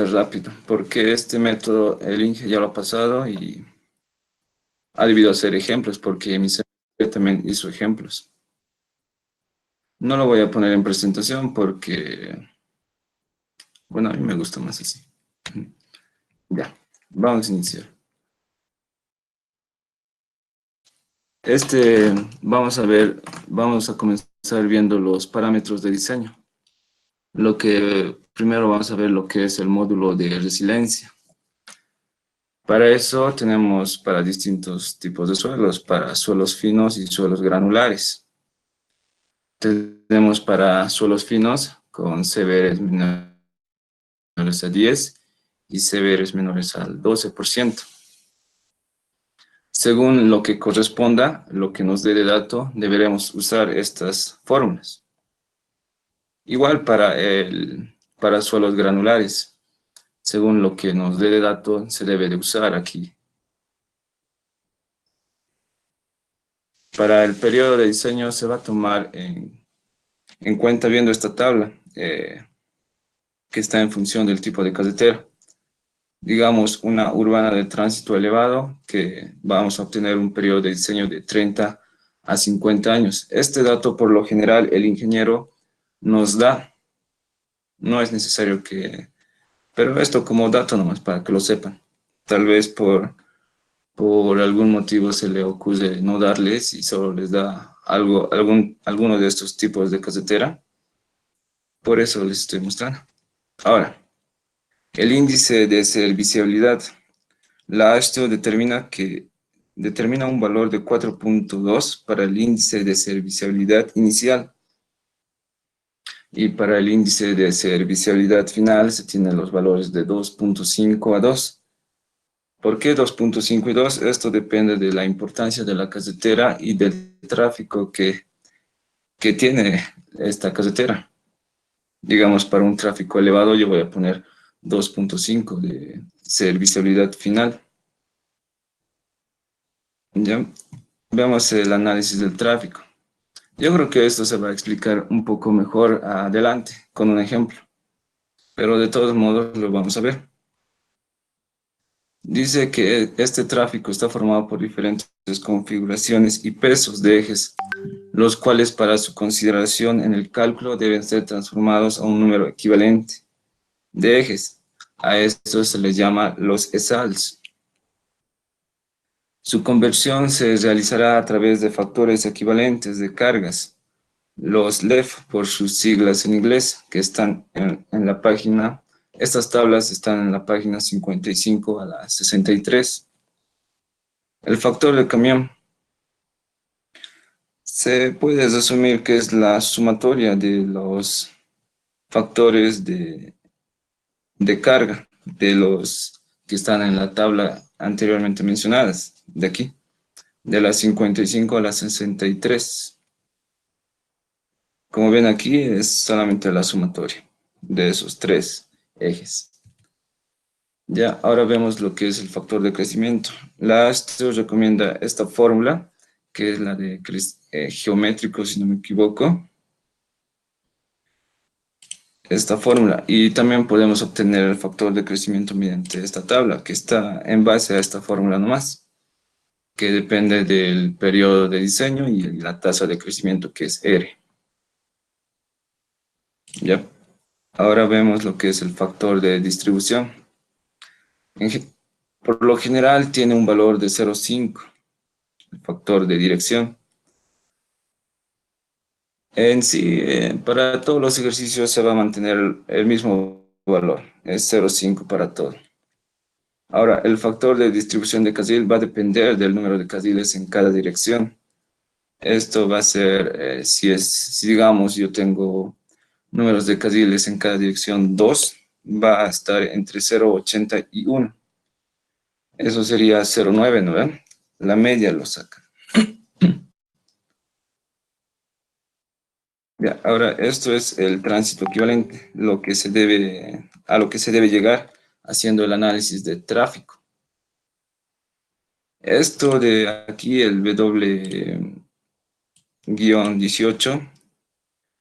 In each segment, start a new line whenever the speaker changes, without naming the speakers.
rápido, porque este método el Inge ya lo ha pasado y ha debido hacer ejemplos, porque mi semestre también hizo ejemplos. No lo voy a poner en presentación porque, bueno, a mí me gusta más así. Ya, vamos a iniciar. Vamos a comenzar viendo los parámetros de diseño. Primero vamos a ver lo que es el módulo de resiliencia. Para eso tenemos para distintos tipos de suelos, para suelos finos y suelos granulares. Tenemos para suelos finos con CBRs menores a 10 y CBRs menores al 12%. Según lo que corresponda, lo que nos dé de dato, deberemos usar estas fórmulas. Igual para suelos granulares, según lo que nos dé de dato, se debe de usar aquí. Para el periodo de diseño se va a tomar en cuenta viendo esta tabla, que está en función del tipo de carretera. Digamos, una urbana de tránsito elevado, que vamos a obtener un periodo de diseño de 30 a 50 años. Este dato, por lo general, el ingeniero nos da. No es necesario pero esto como dato nomás para que lo sepan. Tal vez por algún motivo se le ocurre no darles y solo les da alguno de estos tipos de casetera. Por eso les estoy mostrando. Ahora, el índice de serviciabilidad. La AASHTO determina un valor de 4.2 para el índice de serviciabilidad inicial. Y para el índice de serviciabilidad final se tienen los valores de 2.5 a 2. ¿Por qué 2.5 y 2? Esto depende de la importancia de la carretera y del tráfico que tiene esta carretera. Digamos, para un tráfico elevado yo voy a poner 2.5 de serviciabilidad final. ¿Ya? Veamos el análisis del tráfico. Yo creo que esto se va a explicar un poco mejor adelante con un ejemplo, pero de todos modos lo vamos a ver. Dice que este tráfico está formado por diferentes configuraciones y pesos de ejes, los cuales para su consideración en el cálculo deben ser transformados a un número equivalente de ejes. A esto se les llama los ESALs. Su conversión se realizará a través de factores equivalentes de cargas, los LEF por sus siglas en inglés, que están en la página. Estas tablas están en la página 55 a la 63. El factor de camión se puede resumir que es la sumatoria de los factores de carga de los que están en la tabla anteriormente mencionadas, de aquí, de la 55 a la 63. Como ven aquí, es solamente la sumatoria de esos tres ejes. Ya, ahora vemos lo que es el factor de crecimiento. La AASHTO recomienda esta fórmula, que es la de geométrico, si no me equivoco. Esta fórmula. Y también podemos obtener el factor de crecimiento mediante esta tabla, que está en base a esta fórmula nomás, que depende del periodo de diseño y la tasa de crecimiento, que es R. Ya. Ahora vemos lo que es el factor de distribución. Por lo general tiene un valor de 0,5, el factor de dirección. En sí, para todos los ejercicios se va a mantener el mismo valor, es 0,5 para todo. Ahora, el factor de distribución de carril va a depender del número de carriles en cada dirección. Esto va a ser, si digamos yo tengo números de carriles en cada dirección 2, va a estar entre 0,80 y 1. Eso sería 0,9, ¿no ven? La media lo saca. Ya, ahora, esto es el tránsito equivalente, a lo que se debe llegar haciendo el análisis de tráfico. Esto de aquí, el W-18,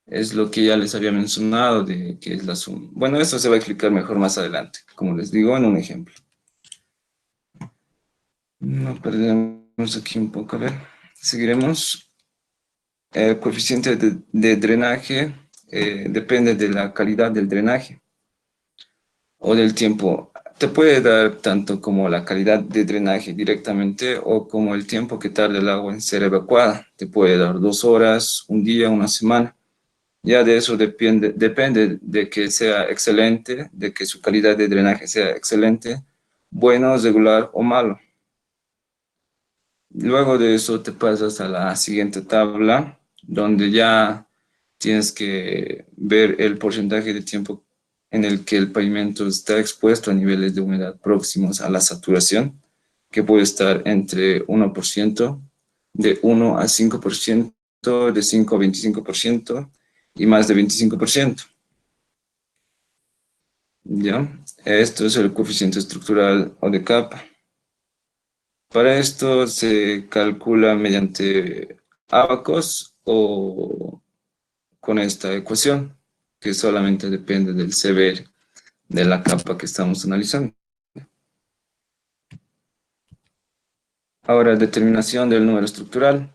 es lo que ya les había mencionado de que es la suma. Bueno, esto se va a explicar mejor más adelante, como les digo, en un ejemplo. No perdemos aquí un poco, a ver. Seguiremos. El coeficiente de drenaje depende de la calidad del drenaje o del tiempo. Te puede dar tanto como la calidad de drenaje directamente o como el tiempo que tarda el agua en ser evacuada. Te puede dar 2 horas, un día, una semana. Ya de eso depende de que sea excelente, de que su calidad de drenaje sea excelente, bueno, regular o malo. Luego de eso te pasas a la siguiente tabla, donde ya tienes que ver el porcentaje de tiempo en el que el pavimento está expuesto a niveles de humedad próximos a la saturación, que puede estar entre 1%, de 1 a 5%, de 5 a 25% y más de 25%. ¿Ya? Esto es el coeficiente estructural o de capa. Para esto se calcula mediante ábacos o con esta ecuación, que solamente depende del CBR de la capa que estamos analizando. Ahora, determinación del número estructural.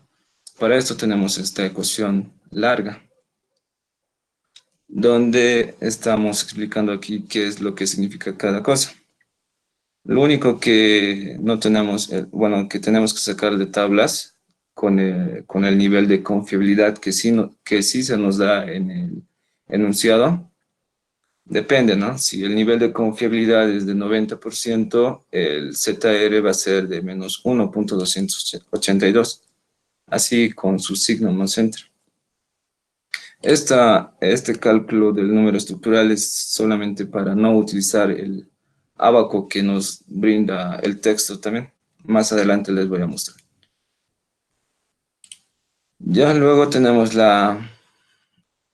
Para esto tenemos esta ecuación larga, donde estamos explicando aquí qué es lo que significa cada cosa. Lo único que no tenemos, bueno, que tenemos que sacar de tablas con el nivel de confiabilidad que sí, que sí se nos da en el enunciado, depende, ¿no? Si el nivel de confiabilidad es de 90%, el ZR va a ser de menos 1,282, así con su signo más entre. Este cálculo del número estructural es solamente para no utilizar el ábaco que nos brinda el texto también. Más adelante les voy a mostrar. Ya luego tenemos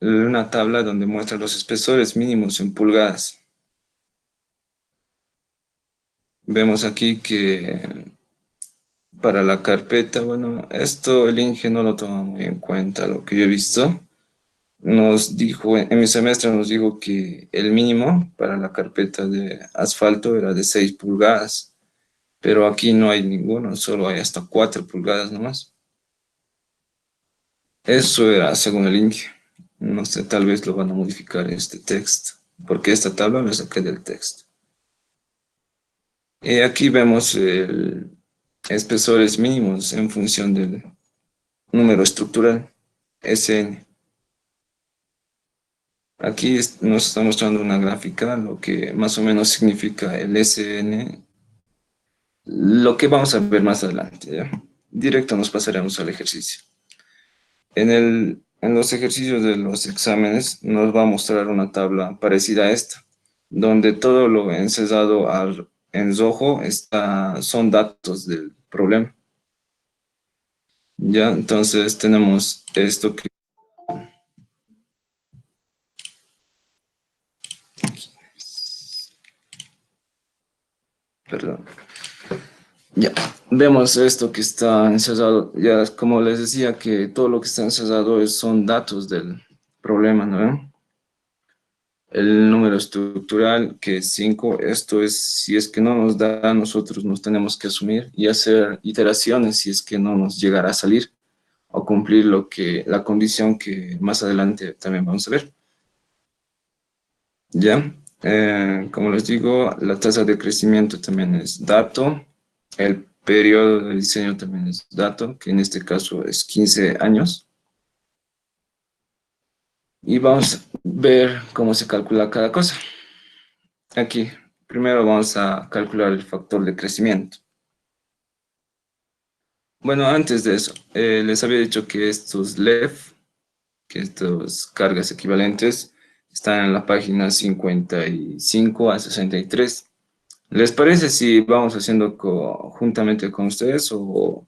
una tabla donde muestra los espesores mínimos en pulgadas. Vemos aquí que para la carpeta, bueno, esto el Inge no lo toma muy en cuenta, lo que yo he visto. Nos dijo, en mi semestre nos dijo que el mínimo para la carpeta de asfalto era de 6 pulgadas, pero aquí no hay ninguno, solo hay hasta 4 pulgadas nomás. Eso era según el INGE. No sé, tal vez lo van a modificar este texto, porque esta tabla la saqué del texto. Y aquí vemos el espesores mínimos en función del número estructural, SN. Aquí nos está mostrando una gráfica, lo que más o menos significa el SN, lo que vamos a ver más adelante, ¿ya? Directo nos pasaremos al ejercicio. En los ejercicios de los exámenes nos va a mostrar una tabla parecida a esta, donde todo lo encesado en rojo son datos del problema. Ya, entonces tenemos esto que... Perdón. Ya, vemos esto que está ensayado. Ya, como les decía, que todo lo que está ensayado son datos del problema, ¿no? El número estructural, que es 5, esto es, si es que no nos da, nosotros nos tenemos que asumir y hacer iteraciones si es que no nos llegará a salir o cumplir la condición que más adelante también vamos a ver. ¿Ya? Como les digo, la tasa de crecimiento también es dato, el periodo de diseño también es dato, que en este caso es 15 años. Y vamos a ver cómo se calcula cada cosa. Aquí, primero vamos a calcular el factor de crecimiento. Bueno, antes de eso, les había dicho que estos LEF, que estas cargas equivalentes, están en la página 55 a 63. ¿Les parece si vamos haciendo juntamente con ustedes o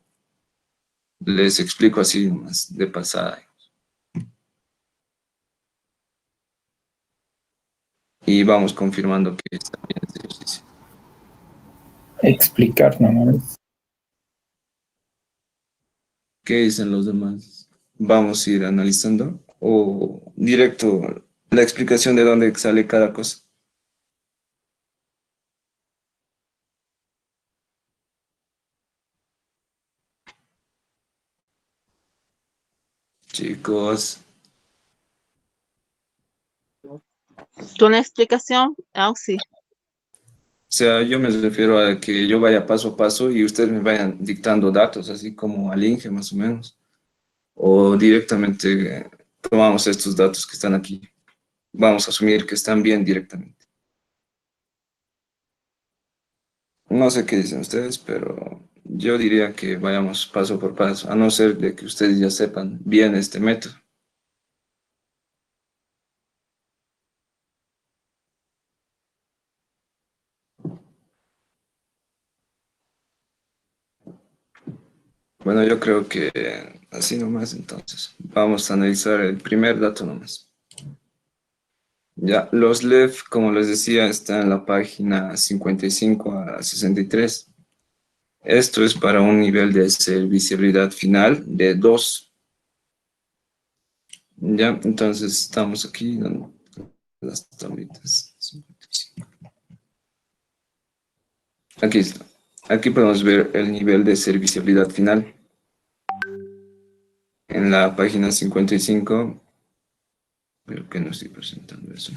les explico así más de pasada? Y vamos confirmando que está bien este ejercicio.
Explicar nomás.
¿Qué dicen los demás? ¿Vamos a ir analizando o directo la explicación de dónde sale cada cosa. Chicos,
¿Tú una explicación? Ah, sí.
o sea, yo me refiero a que yo vaya paso a paso y ustedes me vayan dictando datos, así como al Inge más o menos. O directamente tomamos estos datos que están aquí. Vamos a asumir que están bien directamente. No sé qué dicen ustedes, pero yo diría que vayamos paso por paso, a no ser de que ustedes ya sepan bien este método. Bueno, yo creo que así nomás entonces. Vamos a analizar el primer dato nomás. Ya, los LEF, como les decía, están en la página 55 a 63. Esto es para un nivel de serviciabilidad final de 2. Ya, entonces estamos aquí dando las tablitas. Aquí está. Aquí podemos ver el nivel de serviciabilidad final. En la página 55, pero que no estoy presentando eso.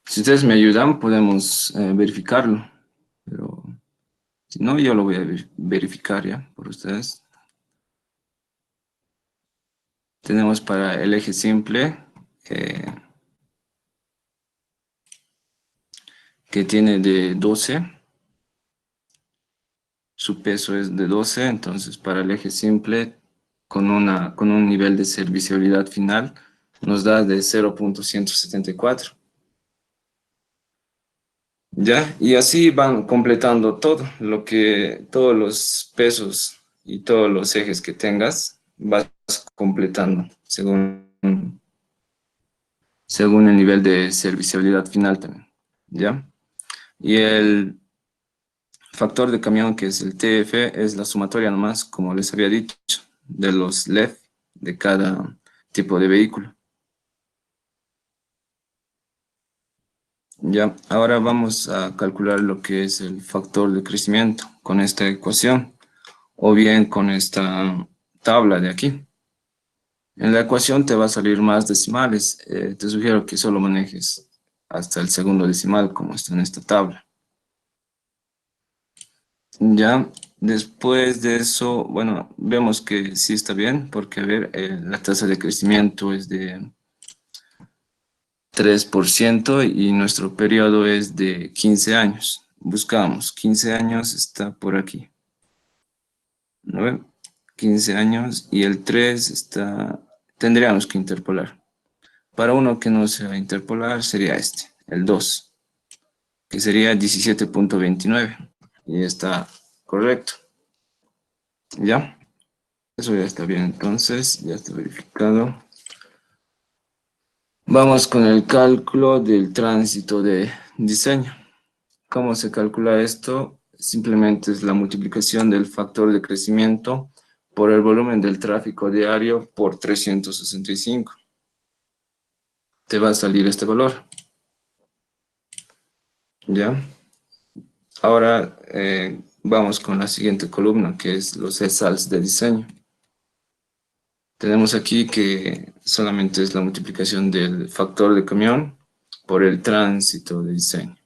Si ustedes me ayudan, podemos verificarlo. Pero si no, yo lo voy a verificar ya por ustedes. Tenemos para el eje simple, eh, que tiene de 12. Su peso es de 12, entonces para el eje simple, con un nivel de serviciabilidad final, nos da de 0.174. ¿Ya? Y así van completando todo, todos los pesos y todos los ejes que tengas, vas completando según el nivel de serviciabilidad final también, ¿ya? Y el factor de camión, que es el TF, es la sumatoria nomás, como les había dicho, de los LEF de cada tipo de vehículo. Ya, ahora vamos a calcular lo que es el factor de crecimiento con esta ecuación o bien con esta tabla de aquí. En la ecuación te va a salir más decimales. Te sugiero que solo manejes hasta el segundo decimal como está en esta tabla. Ya, después de eso, bueno, vemos que sí está bien, porque a ver, la tasa de crecimiento es de 3% y nuestro periodo es de 15 años. Buscamos, 15 años está por aquí. ¿No ven? 15 años y el 3 está, tendríamos que interpolar. Para uno que no se va a interpolar sería este, el 2, que sería 17.29 y está correcto. ¿Ya? Eso ya está bien, entonces ya está verificado. Vamos con el cálculo del tránsito de diseño. ¿Cómo se calcula esto? Simplemente es la multiplicación del factor de crecimiento por el volumen del tráfico diario por 365. Te va a salir este valor. ¿Ya? Ahora vamos con la siguiente columna, que es los ESALs de diseño. Tenemos aquí que solamente es la multiplicación del factor de camión por el tránsito de diseño.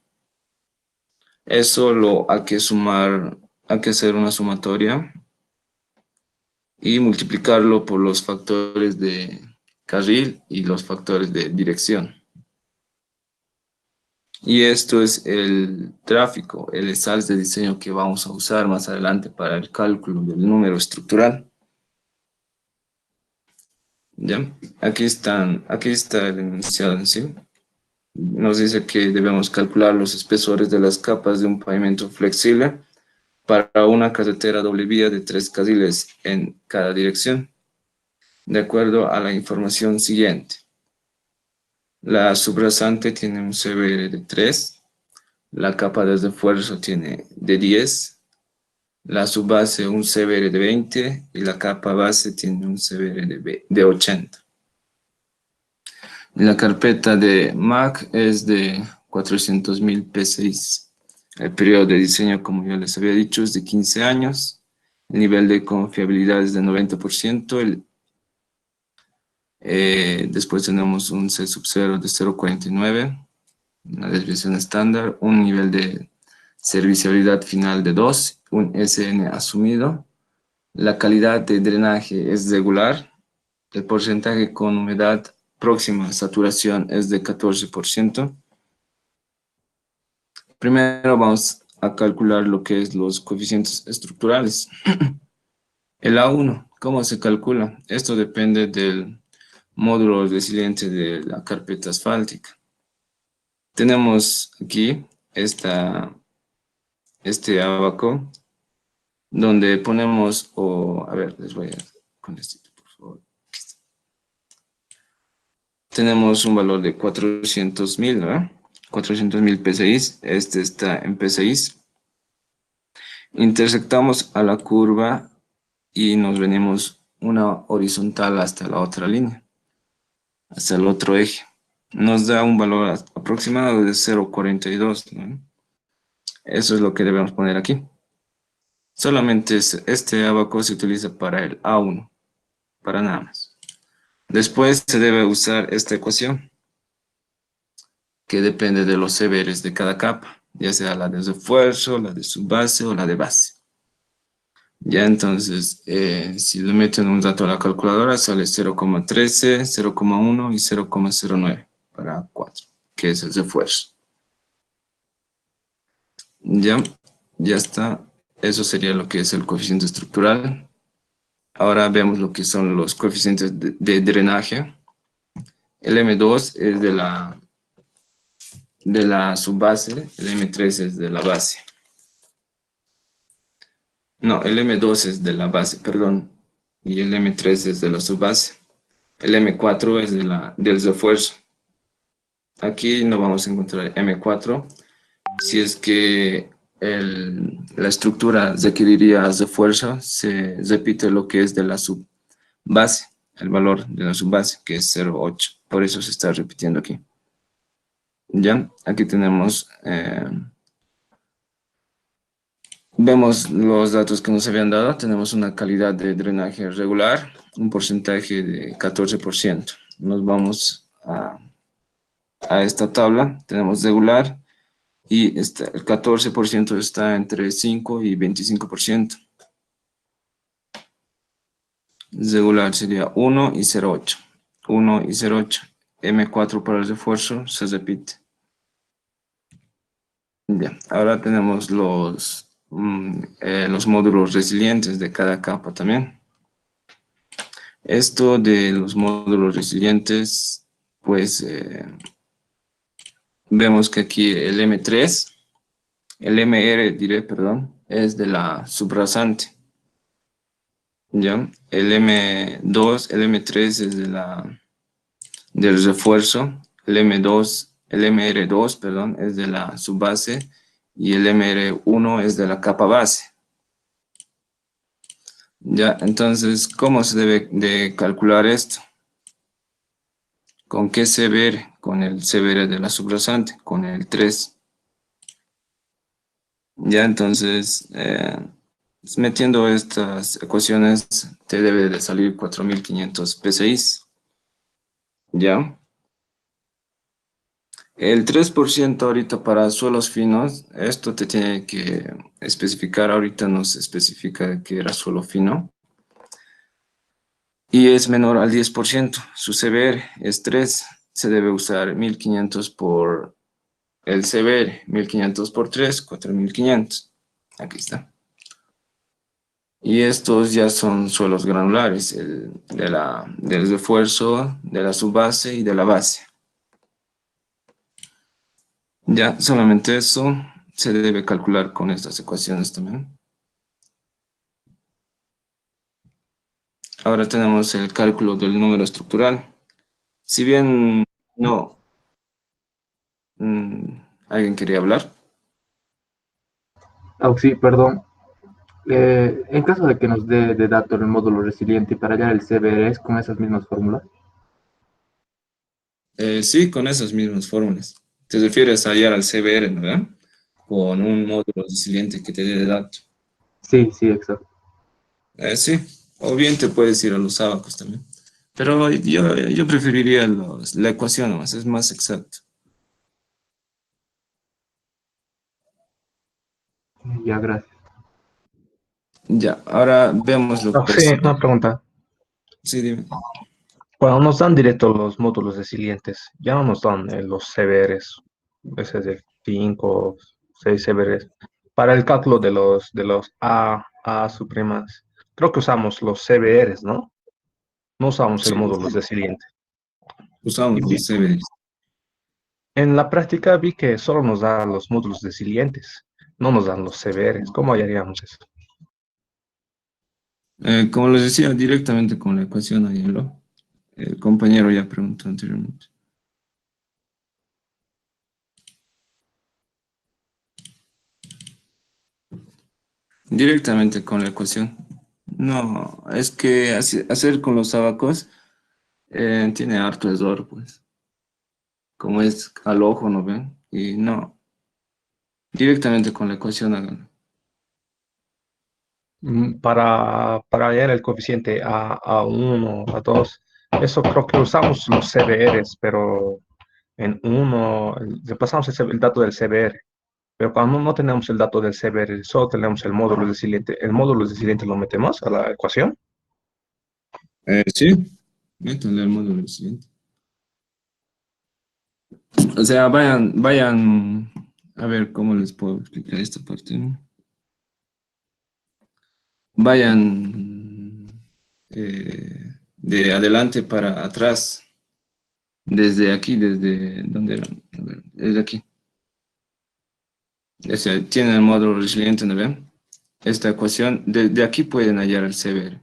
Eso lo hay que sumar, hay que hacer una sumatoria y multiplicarlo por los factores de carril y los factores de dirección. Y esto es el tráfico, el ESALs de diseño que vamos a usar más adelante para el cálculo del número estructural. ¿Ya? Aquí está el enunciado en sí. Nos dice que debemos calcular los espesores de las capas de un pavimento flexible para una carretera doble vía de 3 carriles en cada dirección, de acuerdo a la información siguiente. La subrasante tiene un CBR de 3, la capa de refuerzo tiene de 10, la subbase un CBR de 20 y la capa base tiene un CBR de 80. La carpeta de Mac es de 400.000 P6. El periodo de diseño, como yo les había dicho, es de 15 años. El nivel de confiabilidad es de 90%. Después tenemos un C sub 0 de 0,49, una desviación estándar, un nivel de serviciabilidad final de 2, un SN asumido. La calidad de drenaje es regular. El porcentaje con humedad próxima a saturación es de 14%. Primero vamos a calcular lo que es los coeficientes estructurales. El A1, ¿cómo se calcula? Esto depende del módulo resiliente de la carpeta asfáltica. Tenemos aquí este abaco donde ponemos, a ver, les voy a con esto, por favor. Tenemos un valor de 400.000, ¿verdad? 400.000 P6. Este está en P6. Intersectamos a la curva y nos venimos una horizontal hasta la otra línea, hasta el otro eje. Nos da un valor aproximado de 0,42, ¿no? Eso es lo que debemos poner aquí. Solamente este abaco se utiliza para el A1, para nada más. Después se debe usar esta ecuación, que depende de los CBRs de cada capa, ya sea la de refuerzo, la de subbase o la de base. Ya entonces, si le meten un dato a la calculadora, sale 0,13, 0,1 y 0,09 para 4, que es el refuerzo. Ya está. Eso sería lo que es el coeficiente estructural. Ahora vemos lo que son los coeficientes de drenaje. El M2 es de la subbase, el M3 es de la base. No, el M2 es de la base, perdón, y el M3 es de la subbase. El M4 es del refuerzo. Aquí no vamos a encontrar M4 si es que la estructura requeriría refuerzo, se repite lo que es de la subbase, el valor de la subbase, que es 0,8. Por eso se está repitiendo aquí. Ya, aquí tenemos, vemos los datos que nos habían dado. Tenemos una calidad de drenaje regular, un porcentaje de 14%. Nos vamos a esta tabla. Tenemos regular y el 14% está entre 5 y 25%. Regular sería 1 y 0,8. 1 y 0,8. M4 para el refuerzo se repite. Bien, ahora tenemos los módulos resilientes de cada capa también. Esto de los módulos resilientes, pues vemos que aquí el M3, el MR diré, perdón, es de la subrasante. ¿Ya? El M2, el M3 es del refuerzo, el M2, el MR2, perdón, es de la subbase y el MR1 es de la capa base. Ya, entonces, ¿cómo se debe de calcular esto? ¿Con qué CBR? Con el CBR de la subrasante, con el 3. Ya, entonces, metiendo estas ecuaciones, te debe de salir 4.500 P6. ¿Ya? El 3% ahorita para suelos finos, esto te tiene que especificar, ahorita nos especifica que era suelo fino. Y es menor al 10%, su CBR es 3, se debe usar 1.500 por el CBR, 1.500 por 3, 4.500. Aquí está. Y estos ya son suelos granulares, del refuerzo, de la subbase y de la base. Ya, solamente eso se debe calcular con estas ecuaciones también. Ahora tenemos el cálculo del número estructural. Si bien no, ¿alguien quería hablar?
Sí, perdón. En caso de que nos dé de dato el módulo resiliente y para hallar el CBR es con esas mismas fórmulas.
Sí, con esas mismas fórmulas. Te refieres a hallar al CBR, ¿no? ¿Verdad? Con un módulo resiliente que te dé datos.
Sí, sí, exacto.
Sí, o bien te puedes ir a los ábacos también. Pero yo preferiría la ecuación nomás, es más exacto.
Ya, gracias.
Ya, ahora vemos lo
Ah,
que
sí,
es.
una pregunta.
Sí, dime.
Cuando nos dan directo los módulos resilientes, ya no nos dan los CBRs, ese de 5, 6 CBRs. Para el cálculo de los A supremas, creo que usamos los CBRs, ¿no? No usamos el
Sí,
módulo resiliente.
usamos
Y
los CBDs.
en la práctica vi que solo nos dan los módulos resilientes, no nos dan los CBRs. ¿Cómo haríamos eso?
Como les decía, directamente con la ecuación ahí, ¿no? El compañero ya preguntó anteriormente. Directamente con la ecuación. No, es que hacer con los abacos tiene harto error, pues. Como es al ojo, ¿no ven? Y no, directamente con la ecuación háganlo.
Para hallar el coeficiente A1, A2, eso creo que usamos los CBRs, pero en uno repasamos el dato del CBR, pero cuando no tenemos el dato del CBR, solo tenemos el módulo resiliente. ¿El módulo resiliente lo metemos a la ecuación?
Sí, métanle al módulo siguiente. O sea, vayan, a ver cómo les puedo explicar esta parte, ¿no? Vayan de adelante para atrás, desde aquí, desde, ¿dónde era? A ver, desde aquí. O sea, tienen el módulo resiliente, ¿no ven? Esta ecuación, de aquí pueden hallar el CBR.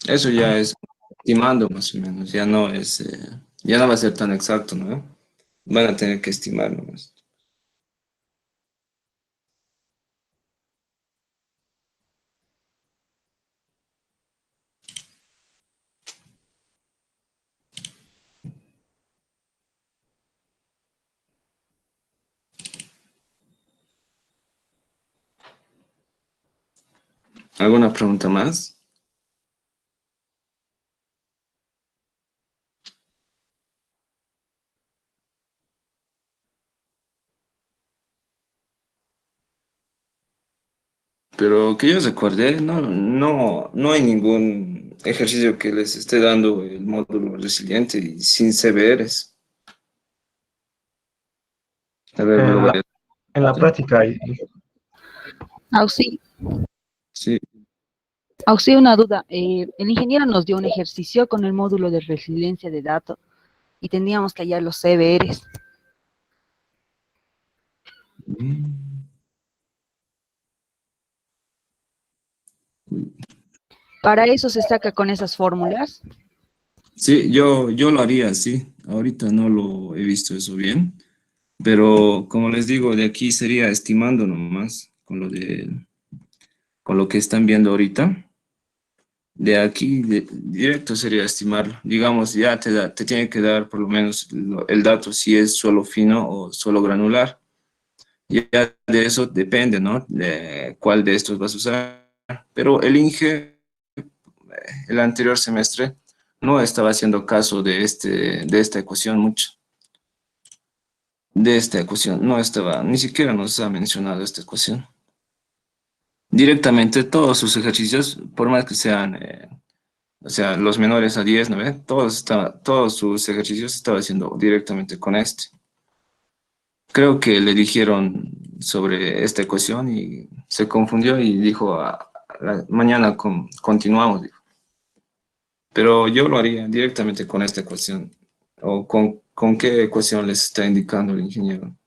Eso ya es estimando más o menos, ya no es, ya no va a ser tan exacto, ¿no? Van a tener que estimar nomás. ¿Alguna pregunta más? Pero que yo recuerde, no hay ningún ejercicio que les esté dando el módulo resiliente y sin CBRs. A ver, lo
En
voy
la,
a...
en la práctica,
Auxi,
Sí,
una duda. El ingeniero nos dio un ejercicio con el módulo de resiliencia de datos y teníamos que hallar los CBRs. Para eso se saca con esas fórmulas.
sí, yo lo haría así. Ahorita no lo he visto eso bien, pero como les digo, de aquí sería estimando nomás con lo que están viendo ahorita. De aquí directo sería estimarlo. Digamos, ya te tiene que dar por lo menos el dato si es suelo fino o suelo granular. Ya de eso depende, ¿no? De cuál de estos vas a usar. Pero el INGE, el anterior semestre, no estaba haciendo caso de esta ecuación mucho. De esta ecuación, no estaba, ni siquiera nos ha mencionado esta ecuación. Directamente todos sus ejercicios, por más que sean, o sea, los menores a 10, ¿no ve? Todos sus ejercicios estaba haciendo directamente con este. Creo que le dijeron sobre esta ecuación y se confundió y dijo, mañana continuamos, dijo. Pero yo lo haría directamente con esta ecuación. ¿O con qué ecuación les está indicando el ingeniero?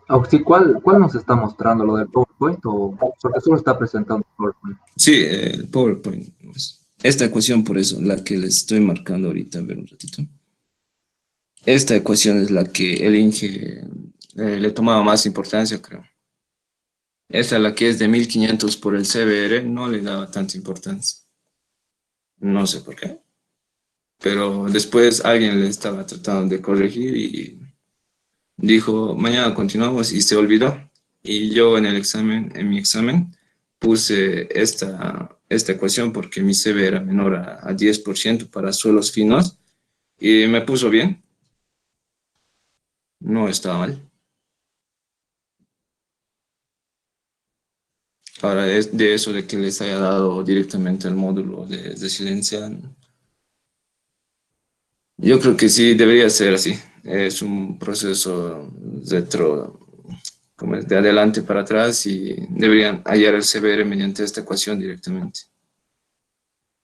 Auxi, ¿cuál nos está mostrando? ¿Lo del PowerPoint o porque solo está presentando el PowerPoint?
Sí, el PowerPoint, pues. Esta ecuación, por eso, la que les estoy marcando ahorita, a ver un ratito. Esta ecuación es la que el INGE le tomaba más importancia, creo. Esta, la que es de 1500 por el CBR, no le daba tanta importancia. No sé por qué. Pero después alguien le estaba tratando de corregir y dijo, mañana continuamos y se olvidó. Y yo en el examen, en mi examen, puse esta ecuación porque mi CB era menor a 10% para suelos finos y me puso bien. No estaba mal. Ahora, es de eso de que les haya dado directamente el módulo de resiliencia. Yo creo que sí debería ser así. Es un proceso retro, como es de adelante para atrás y deberían hallar el CBR mediante esta ecuación directamente.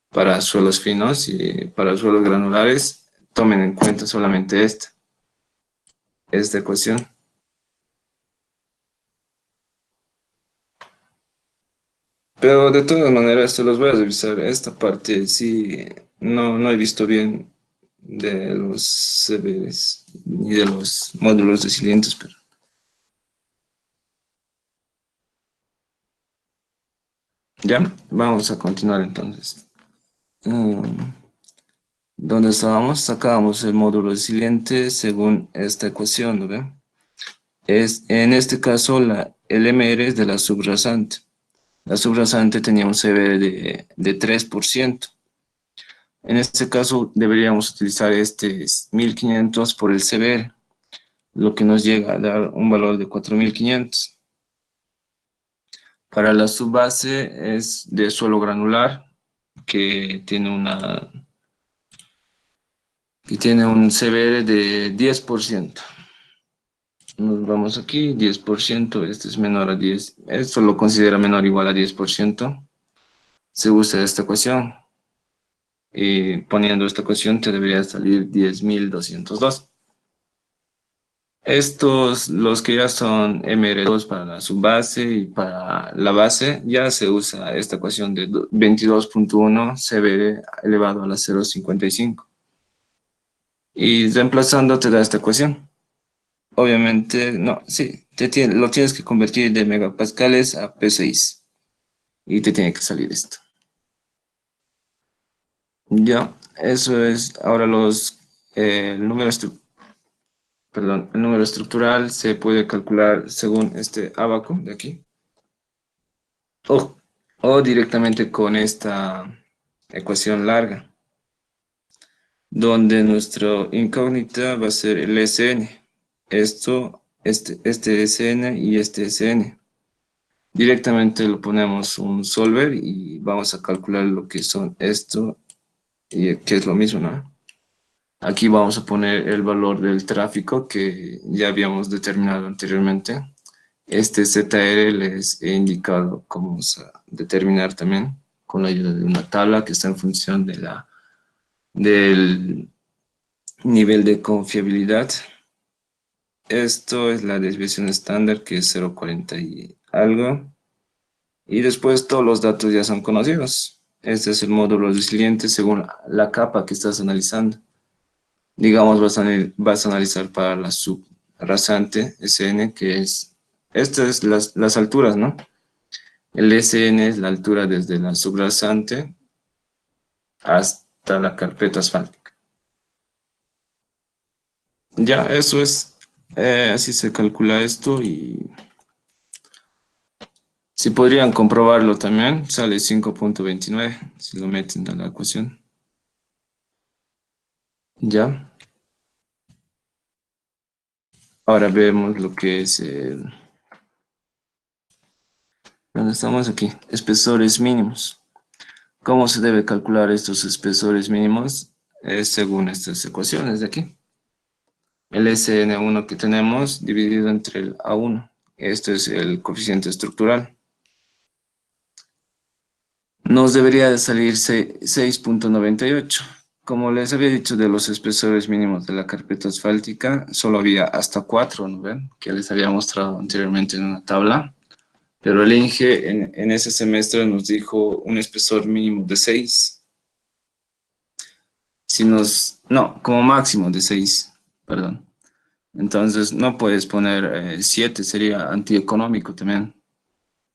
Para suelos finos y para suelos granulares, tomen en cuenta solamente esta ecuación. Pero de todas maneras, se los voy a revisar. Esta parte sí, no he visto bien de los CBRs ni de los módulos resilientes, pero ya, vamos a continuar entonces. ¿Dónde estábamos? Sacábamos el módulo resiliente según esta ecuación, ¿no ve? En este caso, el MR es de la subrasante. La subrasante tenía un CBR de 3%. En este caso, deberíamos utilizar este 1500 por el CBR, lo que nos llega a dar un valor de 4500. Para la subbase es de suelo granular, que tiene un CBR de 10%. Nos vamos aquí, 10%, este es menor a 10, esto lo considera menor o igual a 10%. Se usa esta ecuación y poniendo esta ecuación te debería salir 10.202. Estos, los que ya son MR2 para la subbase y para la base, ya se usa esta ecuación de 22.1 CBR elevado a la 0.55. Y reemplazando te da esta ecuación. Obviamente, no, sí, lo tienes que convertir de megapascales a P6 y te tiene que salir esto. Ya, eso es. Ahora el número estructural se puede calcular según este abaco de aquí. O directamente con esta ecuación larga, donde nuestro incógnita va a ser el SN. Este SN y este SN. Directamente lo ponemos un solver y vamos a calcular lo que son esto, y que es lo mismo, ¿no? Aquí vamos a poner el valor del tráfico que ya habíamos determinado anteriormente. Este ZR les he indicado cómo vamos a determinar también con la ayuda de una tabla que está en función del nivel de confiabilidad. Esto es la desviación estándar, que es 0,40 y algo. Y después todos los datos ya son conocidos. Este es el módulo resiliente según la capa que estás analizando. Digamos, vas a analizar para la subrasante SN, que estas es las alturas, ¿no? El SN es la altura desde la subrasante hasta la carpeta asfáltica. Ya, eso es, así se calcula esto y si podrían comprobarlo también, sale 5.29 si lo meten a la ecuación. Ya. Ahora vemos lo que es ¿dónde estamos aquí? Espesores mínimos. ¿Cómo se debe calcular estos espesores mínimos? Es según estas ecuaciones de aquí. El SN1 que tenemos dividido entre el A1. Esto es el coeficiente estructural. Nos debería de salir 6.98. Como les había dicho de los espesores mínimos de la carpeta asfáltica, solo había hasta 4, ¿no ven? Que les había mostrado anteriormente en una tabla. Pero el INGE en ese semestre nos dijo un espesor mínimo de 6. No, como máximo de 6, perdón. Entonces no puedes poner 7, sería antieconómico también.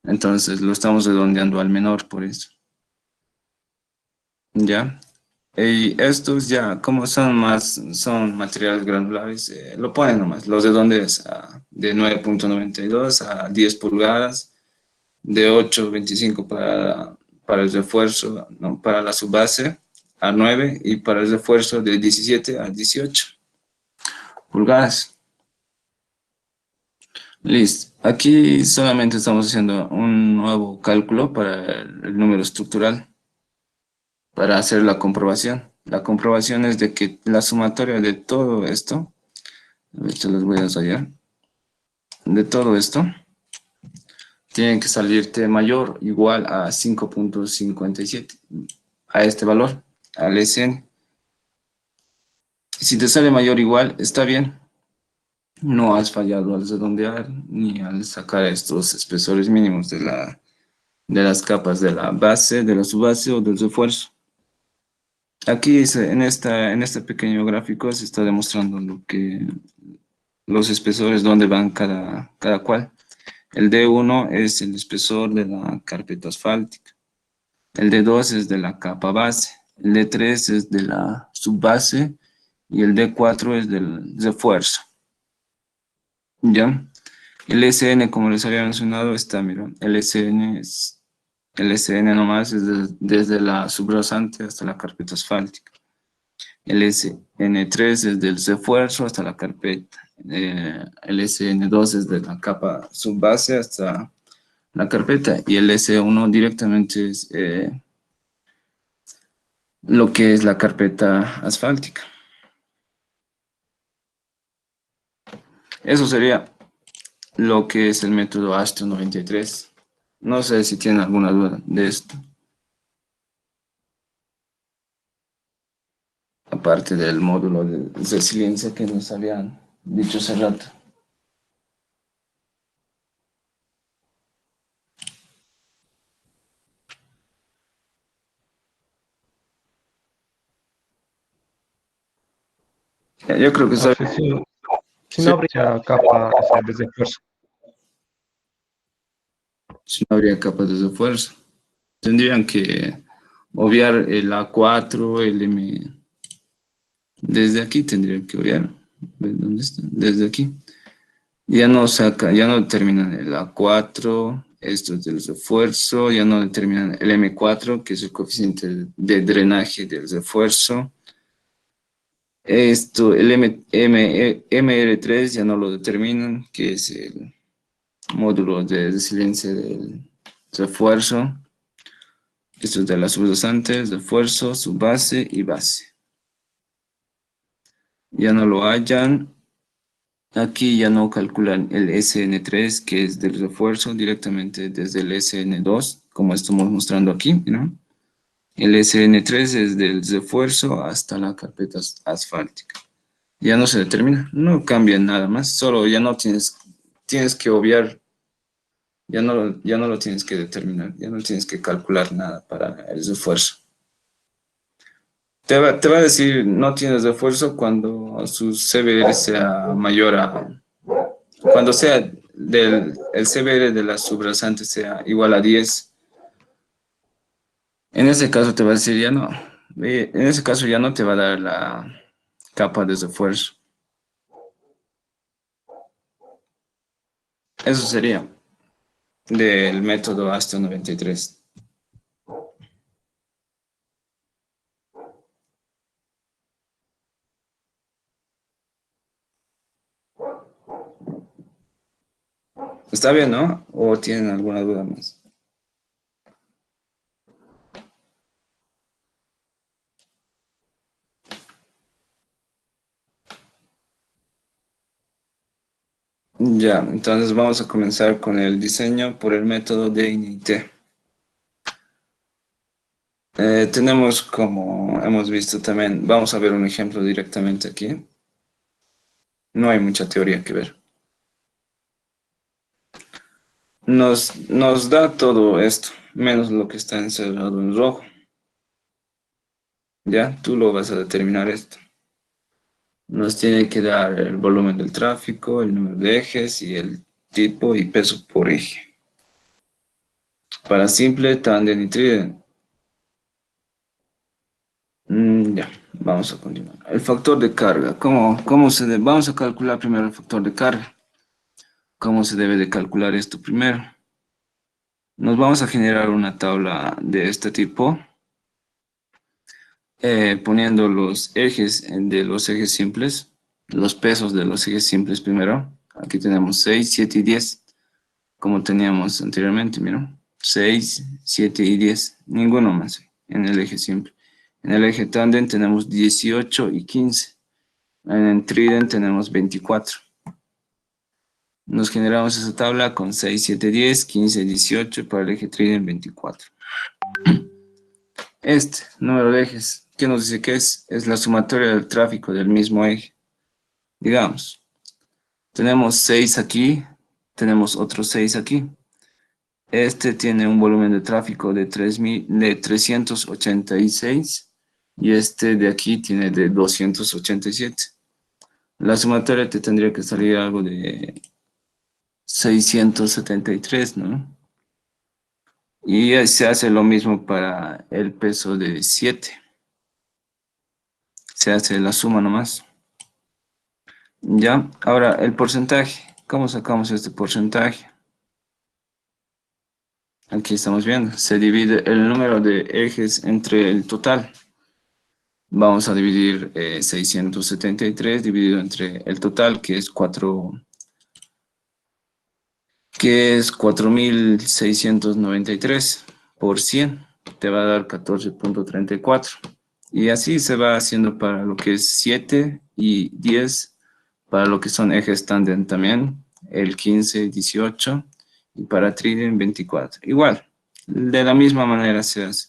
Entonces lo estamos redondeando al menor por eso. ¿Ya? Y estos ya, como son materiales granulares, lo ponen nomás. Los redondeas de 9,92 a 10 pulgadas, de 8,25 para el refuerzo, no, para la subbase a 9 y para el refuerzo de 17 a 18 pulgadas. Listo. Aquí solamente estamos haciendo un nuevo cálculo para el número estructural para hacer la comprobación. La comprobación es de que la sumatoria de todo esto, a ver, te los voy a ensayar, de todo esto, tiene que salirte mayor o igual a 5,57, a este valor, al SN. Si te sale mayor o igual, está bien. No has fallado al redondear ni al sacar estos espesores mínimos de las capas de la base, de la subbase o del refuerzo. Aquí en este pequeño gráfico se está demostrando los espesores, dónde van cada cual. El D1 es el espesor de la carpeta asfáltica. El D2 es de la capa base. El D3 es de la subbase y el D4 es del refuerzo. ¿Ya? El SN, como les había mencionado, está, mira, el SN nomás es desde la subrasante hasta la carpeta asfáltica. El SN3 es del refuerzo hasta la carpeta. El SN2 es de la capa subbase hasta la carpeta. Y el S1 directamente es lo que es la carpeta asfáltica. Eso sería lo que es el método ASTEO 93. No sé si tienen alguna duda de esto. Aparte del módulo de resiliencia que nos habían dicho hace rato. Yo creo que está
Entonces, si
Sí.
no habría capa de refuerzo.
Si no habría capas de refuerzo. Tendrían que obviar el A4, el M. Desde aquí tendrían que obviar. ¿Dónde está? Desde aquí. Ya no determinan el A4, esto es del refuerzo, ya no determinan el M4, que es el coeficiente de drenaje del refuerzo. Esto, el MR3 ya no lo determinan, que es el módulo de resiliencia del refuerzo. Esto es de las subdosantes, refuerzo, subbase y base. Ya no lo hallan. Aquí ya no calculan el SN3, que es del refuerzo, directamente desde el SN2, como estamos mostrando aquí, ¿no? El SN3 es del refuerzo hasta la carpeta asfáltica. Ya no se determina, no cambia nada más, solo ya no tienes que obviar, ya no lo tienes que determinar, ya no tienes que calcular nada para el refuerzo. Te va a decir, no tienes refuerzo cuando su CBR sea mayor a, cuando sea el CBR de la subrasante sea igual a 10. En ese caso te va a decir ya no. En ese caso ya no te va a dar la capa de refuerzo. Eso sería del método ASTEO 93. ¿Está bien, no? ¿O tienen alguna duda más? Ya, entonces vamos a comenzar con el diseño por el método de INIT. Tenemos, como hemos visto también, vamos a ver un ejemplo directamente aquí. No hay mucha teoría que ver. Nos da todo esto, menos lo que está encerrado en rojo. Ya, tú lo vas a determinar esto. Nos tiene que dar el volumen del tráfico, el número de ejes y el tipo y peso por eje. para simple, tándem y trident. Ya, vamos a continuar. El factor de carga. Vamos a calcular primero el factor de carga. ¿Cómo se debe de calcular esto primero? Nos vamos a generar una tabla de este tipo, poniendo los ejes de los ejes simples, los pesos de los ejes simples primero. Aquí tenemos 6, 7 y 10, como teníamos anteriormente, miren. 6, 7 y 10, ninguno más en el eje simple. En el eje tándem tenemos 18 y 15. En el trident tenemos 24. Nos generamos esa tabla con 6, 7, 10, 15, 18 para el eje trident 24. Este número de ejes, ¿qué nos dice que es? Es la sumatoria del tráfico del mismo eje. Digamos, tenemos 6 aquí, tenemos otros 6 aquí. Este tiene un volumen de tráfico de 386 y este de aquí tiene de 287. La sumatoria te tendría que salir algo de 673, ¿no? Y se hace lo mismo para el peso de 7. Se hace la suma nomás. Ya, ahora el porcentaje. ¿Cómo sacamos este porcentaje? Aquí estamos viendo. Se divide el número de ejes entre el total. Vamos a dividir 673 dividido entre el total, que es 4.693 por 100. Te va a dar 14.34. Y así se va haciendo para lo que es 7 y 10, para lo que son ejes tándem también, el 15, 18, y para trident 24. Igual, de la misma manera se hace.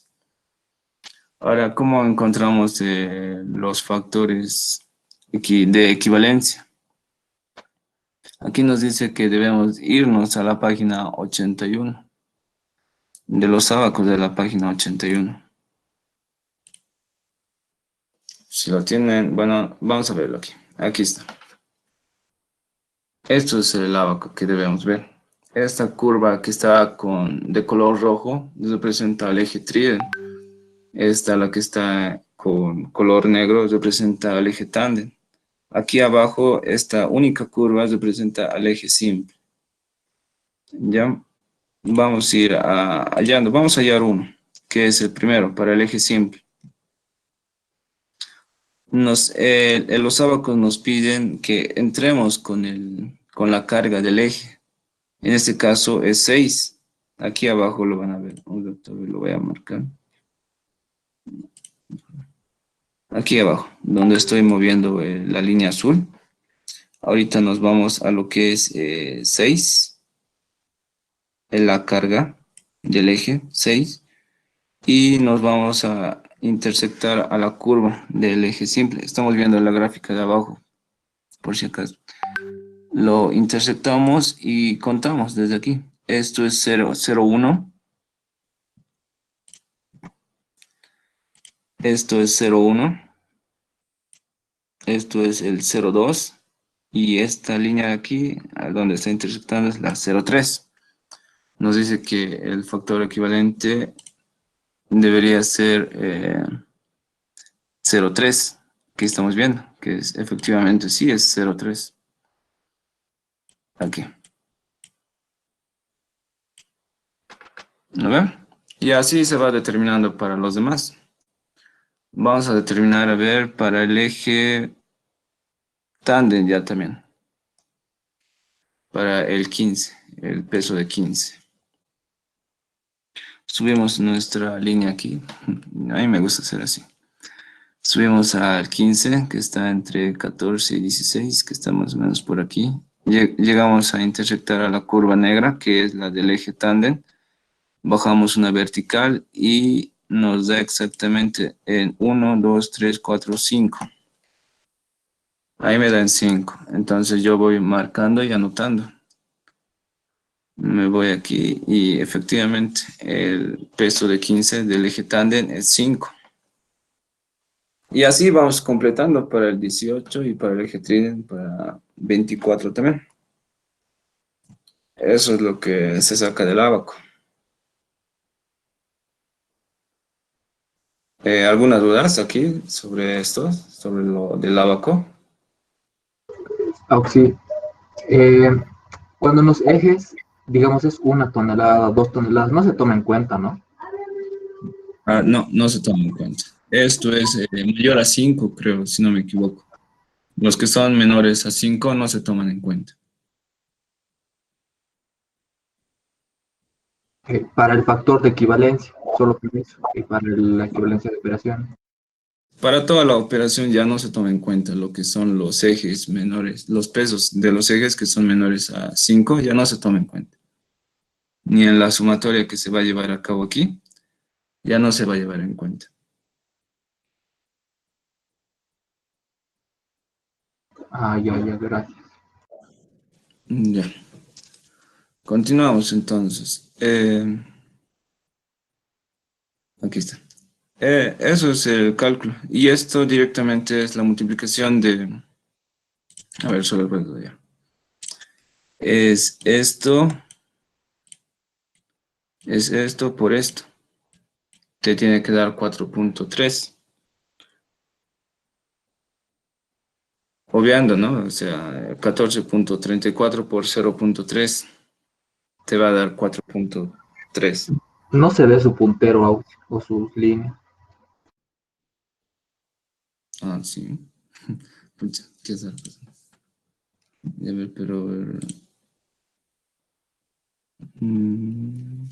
Ahora, ¿cómo encontramos los factores de equivalencia? Aquí nos dice que debemos irnos a la página 81, de los ábacos de la página 81. Si lo tienen, bueno, vamos a verlo aquí. Aquí está. Esto es el ábaco que debemos ver. Esta curva que está de color rojo representa el eje trident. Esta, la que está con color negro, representa el eje tándem. Aquí abajo, esta única curva representa al eje simple. Ya, vamos a ir hallando. Vamos a hallar uno, que es el primero, para el eje simple. Los ábacos nos piden que entremos con la carga del eje. En este caso es 6. Aquí abajo lo van a ver. Lo voy a marcar. Aquí abajo, donde estoy moviendo la línea azul. Ahorita nos vamos a lo que es 6. En la carga del eje 6. Y nos vamos a intersectar a la curva del eje simple. Estamos viendo la gráfica de abajo, por si acaso. Lo intersectamos y contamos desde aquí. Esto es 0, 0, 1. Esto es 0, 1. Esto es el 0, 2. Y esta línea de aquí, donde está intersectando, es la 0, 3. Nos dice que el factor equivalente debería ser 0,3, que estamos viendo, que efectivamente sí es 0,3. Aquí. ¿Lo ven? Y así se va determinando para los demás. Vamos a determinar, a ver, para el eje tándem ya también. Para el 15, el peso de 15. Subimos nuestra línea aquí. A mí me gusta hacer así. Subimos al 15, que está entre 14 y 16, que está más o menos por aquí. Llegamos a intersectar a la curva negra, que es la del eje tándem. Bajamos una vertical y nos da exactamente en 1, 2, 3, 4, 5. Ahí me dan 5. Entonces yo voy marcando y anotando. Me voy aquí y efectivamente el peso de 15 del eje tándem es 5. Y así vamos completando para el 18 y para el eje trident para 24 también. Eso es lo que se saca del ábaco. ¿Algunas dudas aquí sobre esto, sobre lo del abaco?
Auxi, cuando los ejes, digamos, es 1 tonelada, 2 toneladas, no se toma en cuenta, ¿no?
Ah, no, no se toma en cuenta. Esto es mayor a 5, creo, si no me equivoco. Los que son menores a 5 no se toman en cuenta.
Para el factor de equivalencia, solo por eso, y para la equivalencia de operación.
Para toda la operación ya no se toma en cuenta lo que son los ejes menores, los pesos de los ejes que son menores a 5 ya no se toma en cuenta. Ni en la sumatoria que se va a llevar a cabo aquí, ya no se va a llevar en cuenta.
Ah, ya, gracias.
Ya. Continuamos entonces. Aquí está. Eso es el cálculo. Y esto directamente es la multiplicación de... A ver, solo recuerdo ya. Es esto por esto. Te tiene que dar 4.3. Obviando, ¿no? O sea, 14.34 por 0.3 te va a dar 4.3.
No se ve su puntero, Auxi, o sus líneas.
Ah, sí. Pucha, qué es eso. A ver, pero... mm,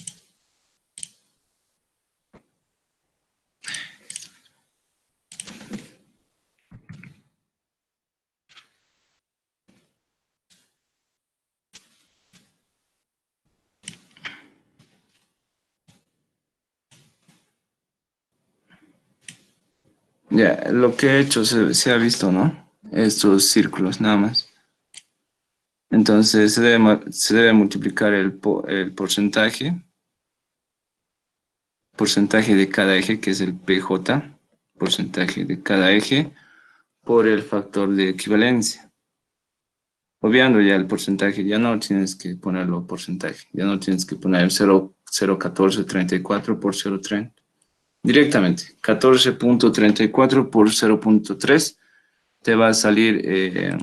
ya, lo que he hecho se ha visto, ¿no? Estos círculos, nada más. Entonces se debe multiplicar el porcentaje de cada eje, que es el PJ, porcentaje de cada eje, por el factor de equivalencia. Obviando ya el porcentaje, ya no tienes que ponerlo porcentaje, ya no tienes que poner 0,1434 por 0,30. Directamente, 14.34 por 0.3 te va a salir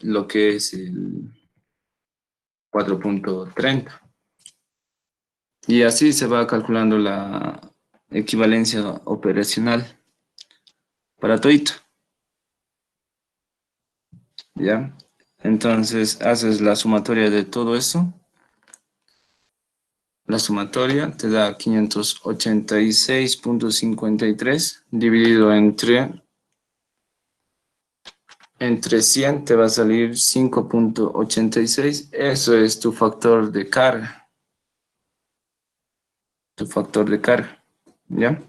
lo que es el 4.30. Y así se va calculando la equivalencia operacional para todito. ¿Ya? Entonces haces la sumatoria de todo eso. La sumatoria te da 586.53 dividido entre 100 te va a salir 5.86. Eso es tu factor de carga. Tu factor de carga. ¿Ya?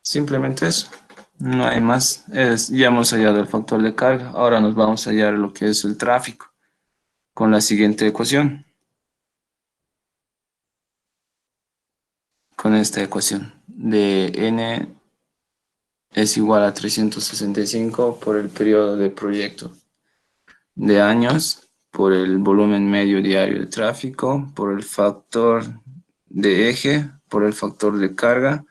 Simplemente eso. No hay más. Ya hemos hallado el factor de carga. Ahora nos vamos a hallar lo que es el tráfico con la siguiente ecuación. Con esta ecuación de n es igual a 365 por el periodo de proyecto de años, por el volumen medio diario de tráfico, por el factor de eje, por el factor de carga,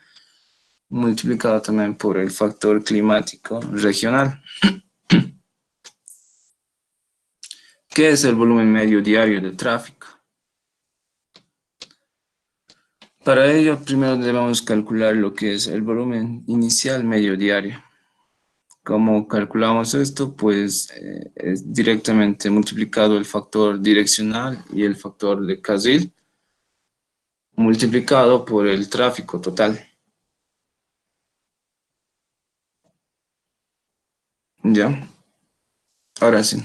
multiplicado también por el factor climático regional. ¿Qué es el volumen medio diario de tráfico? Para ello, primero debemos calcular lo que es el volumen inicial medio diario. ¿Cómo calculamos esto? Pues es directamente multiplicado el factor direccional y el factor de carril, multiplicado por el tráfico total. ¿Ya? Ahora sí.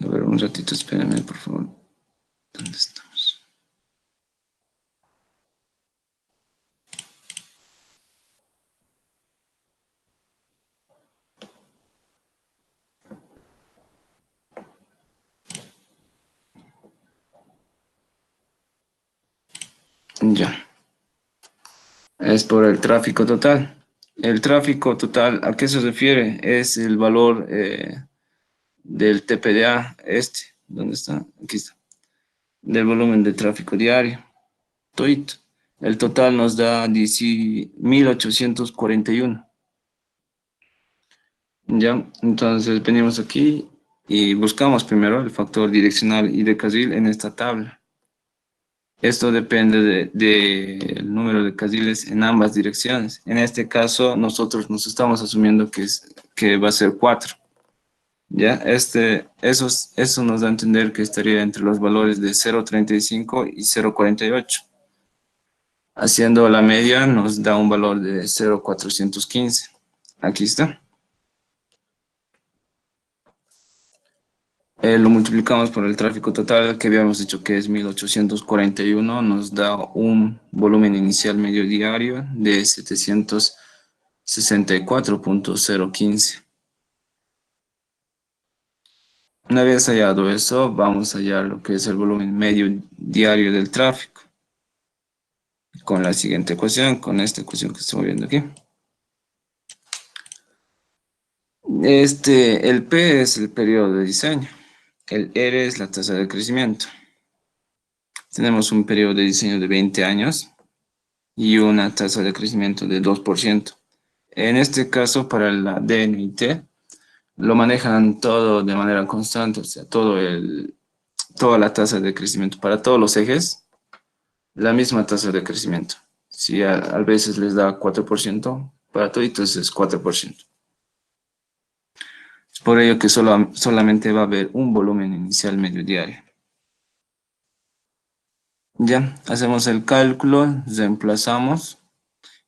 A ver, un ratito, espérenme, por favor. ¿Dónde estamos? Ya. Es por el tráfico total. El tráfico total, ¿a qué se refiere? Es el valor del TPDA ¿Dónde está? Aquí está. del volumen de tráfico diario. Toito. El total nos da 1841. Ya, entonces venimos aquí y buscamos primero el factor direccional y de carril en esta tabla. Esto depende del número de carriles en ambas direcciones. En este caso, nosotros nos estamos asumiendo que va a ser 4. ¿Ya? Eso nos da a entender que estaría entre los valores de 0,35 y 0,48. Haciendo la media nos da un valor de 0,415. Aquí está. Lo multiplicamos por el tráfico total que habíamos dicho que es 1841, nos da un volumen inicial medio diario de 764.015. Una vez hallado eso, vamos a hallar lo que es el volumen medio diario del tráfico. Con la siguiente ecuación, con esta ecuación que estamos viendo aquí. El P es el periodo de diseño. El R es la tasa de crecimiento. Tenemos un periodo de diseño de 20 años y una tasa de crecimiento de 2%. En este caso, para la DN y T, lo manejan todo de manera constante, o sea, toda la tasa de crecimiento para todos los ejes, la misma tasa de crecimiento. Si a veces les da 4%, para toditos es 4%. Es por ello que solamente va a haber un volumen inicial medio diario. Ya, hacemos el cálculo, reemplazamos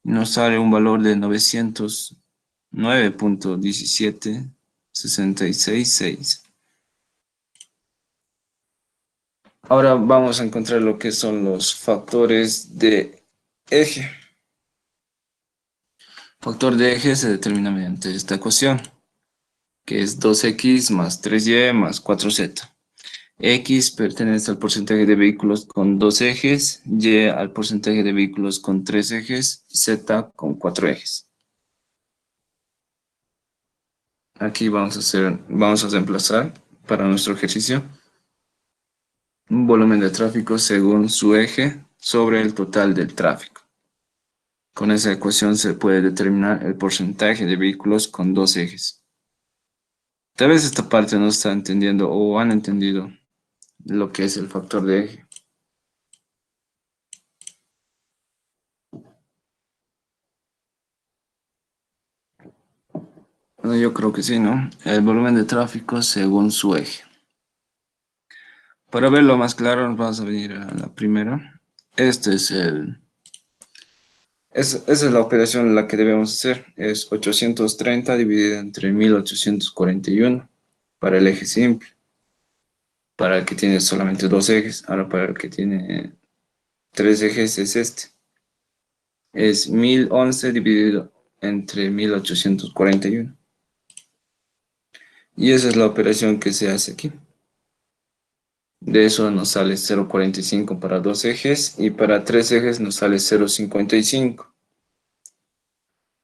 y nos sale un valor de 909.17666. Ahora vamos a encontrar lo que son los factores de eje. Factor de eje se determina mediante esta ecuación, que es 2x más 3y más 4z. X pertenece al porcentaje de vehículos con 2 ejes, Y al porcentaje de vehículos con 3 ejes, Z con 4 ejes. Aquí vamos a reemplazar para nuestro ejercicio un volumen de tráfico según su eje sobre el total del tráfico. Con esa ecuación se puede determinar el porcentaje de vehículos con 2 ejes. Tal vez esta parte no está entendiendo o han entendido lo que es el factor de eje. Bueno, yo creo que sí, ¿no? El volumen de tráfico según su eje. Para verlo más claro, nos vamos a venir a la primera. Esa es la operación la que debemos hacer. Es 830 dividido entre 1841 para el eje simple. Para el que tiene solamente 2 ejes. Ahora para el que tiene 3 ejes es este. Es 1011 dividido entre 1841. Y esa es la operación que se hace aquí. De eso nos sale 0,45 para 2 ejes y para 3 ejes nos sale 0,55.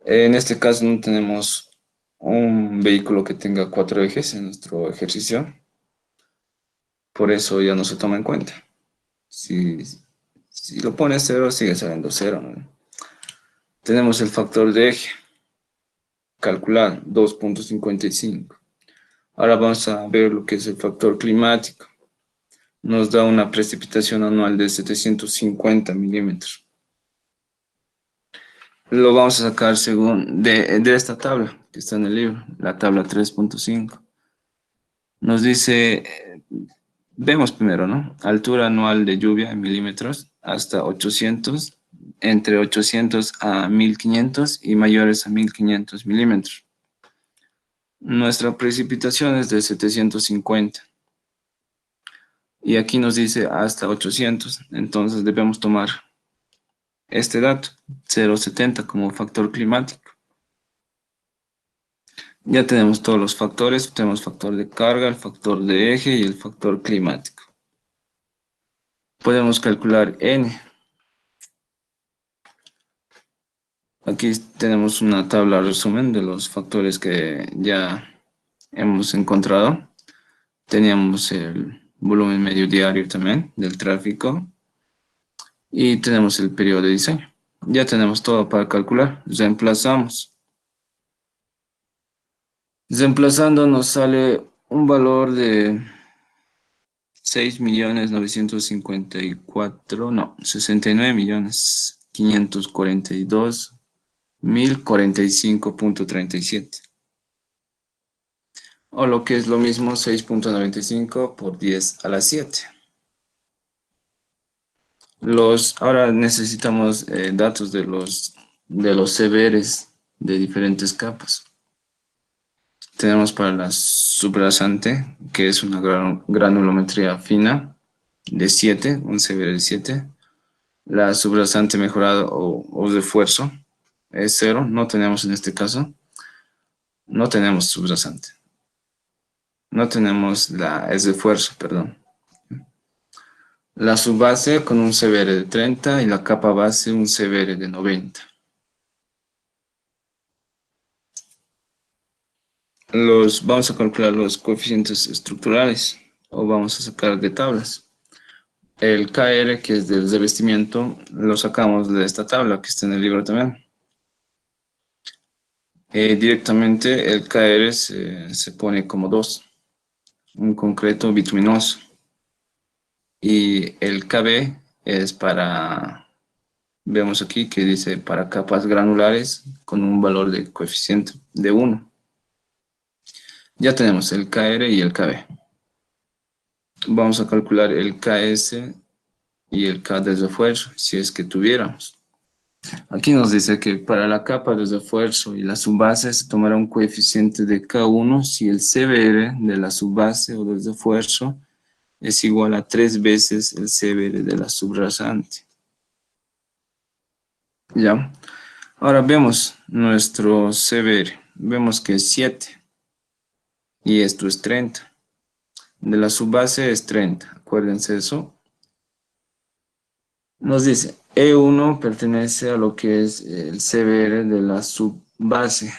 En este caso no tenemos un vehículo que tenga 4 ejes en nuestro ejercicio. Por eso ya no se toma en cuenta. Si lo pones 0, sigue saliendo 0, ¿no? Tenemos el factor de eje. Calcular 2,55. Ahora vamos a ver lo que es el factor climático. Nos da una precipitación anual de 750 milímetros. Lo vamos a sacar según de esta tabla que está en el libro, la tabla 3.5. Nos dice, vemos primero, ¿no? Altura anual de lluvia en milímetros hasta 800, entre 800 a 1500 y mayores a 1500 milímetros. Nuestra precipitación es de 750. Y aquí nos dice hasta 800, entonces debemos tomar este dato, 0,70 como factor climático. Ya tenemos todos los factores, tenemos factor de carga, el factor de eje y el factor climático. Podemos calcular N. Aquí tenemos una tabla resumen de los factores que ya hemos encontrado. Teníamos el volumen medio diario también del tráfico, y tenemos el periodo de diseño. Ya tenemos todo para calcular. Reemplazamos. Reemplazando nos sale un valor de 6.954.000, no, 69.542.045.37. O lo que es lo mismo, 6.95 por 10 a la 7. Ahora necesitamos datos de los CBRs de diferentes capas. Tenemos para la subrasante, que es una granulometría fina de 7, un CBR de 7. La subrasante mejorada o refuerzo es 0, no tenemos en este caso. No tenemos subrasante. No tenemos el refuerzo, perdón. La subbase con un CBR de 30 y la capa base un CBR de 90. Vamos a calcular los coeficientes estructurales o vamos a sacar de tablas. El KR, que es del revestimiento, lo sacamos de esta tabla que está en el libro también. Directamente el KR se pone como 2, un concreto bituminoso. Y el KB es para, vemos aquí que dice para capas granulares con un valor de coeficiente de 1. Ya tenemos el KR y el KB. Vamos a calcular el KS y el K de refuerzo, si es que tuviéramos. Aquí nos dice que para la capa de refuerzo y la subbase se tomará un coeficiente de K1 si el CBR de la subbase o del refuerzo es igual a 3 veces el CBR de la subrasante. ¿Ya? Ahora vemos nuestro CBR. Vemos que es 7 y esto es 30. De la subbase es 30, acuérdense eso. Nos dice, E1 pertenece a lo que es el CBR de la subbase,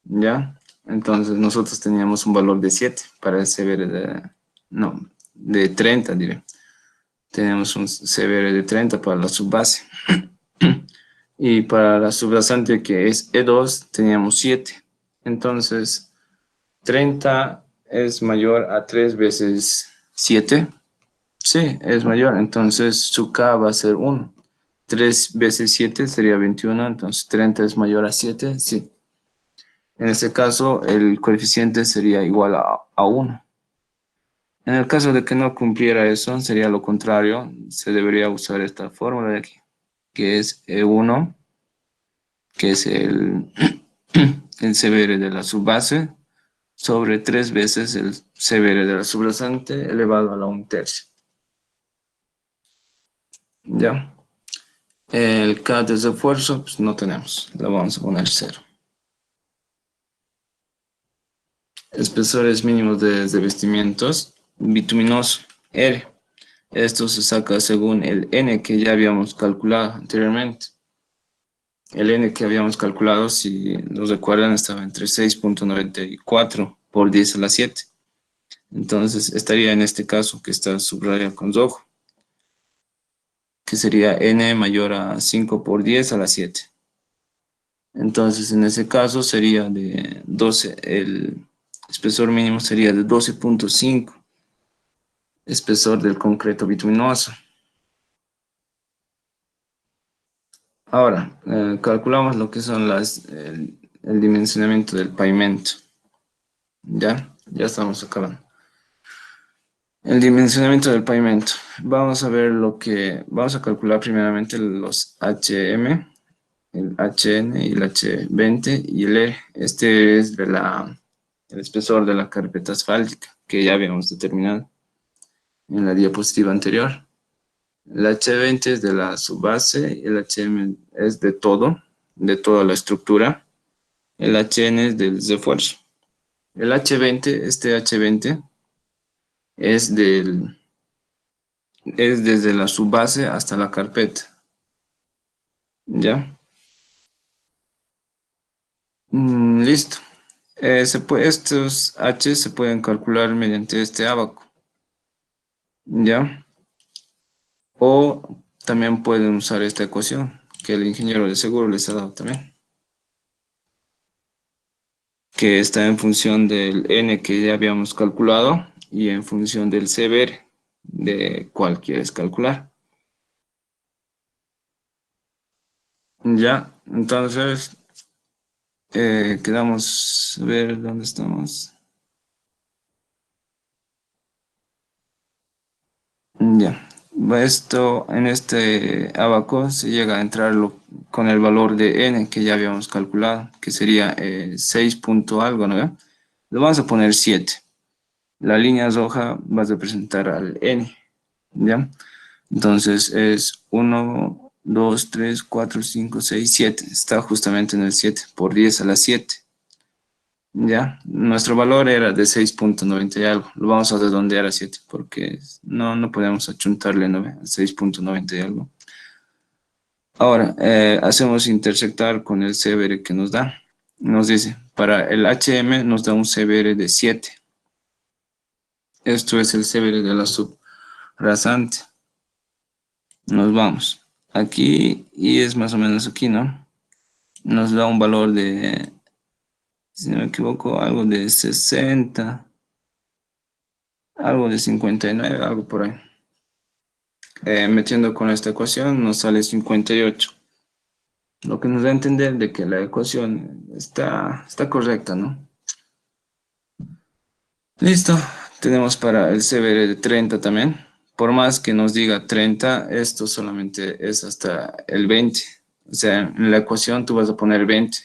¿ya? Entonces nosotros teníamos un valor de 7 para el CBR de 30, diré. Tenemos un CBR de 30 para la subbase. Y para la subrasante, que es E2, teníamos 7. Entonces, 30 es mayor a 3 veces 7. Sí, es mayor. Entonces, su K va a ser 1. 3 veces 7 sería 21. Entonces, 30 es mayor a 7. Sí. En este caso, el coeficiente sería igual a 1. En el caso de que no cumpliera eso, sería lo contrario. Se debería usar esta fórmula de aquí, que es E1, que es el CBR de la subbase, sobre 3 veces el CBR de la subrasante elevado a la 1/3. ¿Ya? El K de refuerzo, pues no tenemos, lo vamos a poner 0. Espesores mínimos de revestimientos, bituminoso, R. Esto se saca según el N que ya habíamos calculado anteriormente. El N que habíamos calculado, si nos recuerdan, estaba entre 6.94 por 10 a la 7. Entonces estaría en este caso que está subrayado con rojo, que sería N mayor a 5 por 10 a la 7. Entonces en ese caso sería de 12, el espesor mínimo sería de 12.5, espesor del concreto bituminoso. Ahora, calculamos lo que son el dimensionamiento del pavimento. Ya estamos acabando. El dimensionamiento del pavimento. Vamos a calcular primeramente los HM, el HN y el H20 y el R. Este es el espesor de la carpeta asfáltica que ya habíamos determinado en la diapositiva anterior. El H20 es de la subbase, el HM es de toda la estructura, el HN es del refuerzo. El H20, este H20 es desde la subbase hasta la carpeta. ¿Ya? Listo. Estos H se pueden calcular mediante este ábaco. ¿ya? O también pueden usar esta ecuación que el ingeniero de seguro les ha dado también, que está en función del n que ya habíamos calculado y en función del CBR de cuál quieres calcular. Ya, entonces quedamos a ver dónde estamos. Ya, esto en este abaco se llega a entrar con el valor de n que ya habíamos calculado, que sería 6 punto algo, ¿no? Lo vamos a poner 7. La línea roja va a representar al n, ¿ya? Entonces es 1, 2, 3, 4, 5, 6, 7. Está justamente en el 7, por 10 a la 7. Ya, nuestro valor era de 6.90 y algo. Lo vamos a redondear a 7 porque no podemos achuntarle 9, 6.90 y algo. Ahora, hacemos intersectar con el CBR que nos da. Nos dice, para el HM nos da un CBR de 7. Esto es el CBR de la subrasante. Nos vamos. Aquí, y es más o menos aquí, ¿no? Nos da un valor de, si no me equivoco, algo de 60. Algo de 59, algo por ahí. Metiendo con esta ecuación nos sale 58. Lo que nos da a entender de que la ecuación está correcta, ¿no? Listo. Tenemos para el CBR de 30 también. Por más que nos diga 30, esto solamente es hasta el 20. O sea, en la ecuación tú vas a poner 20.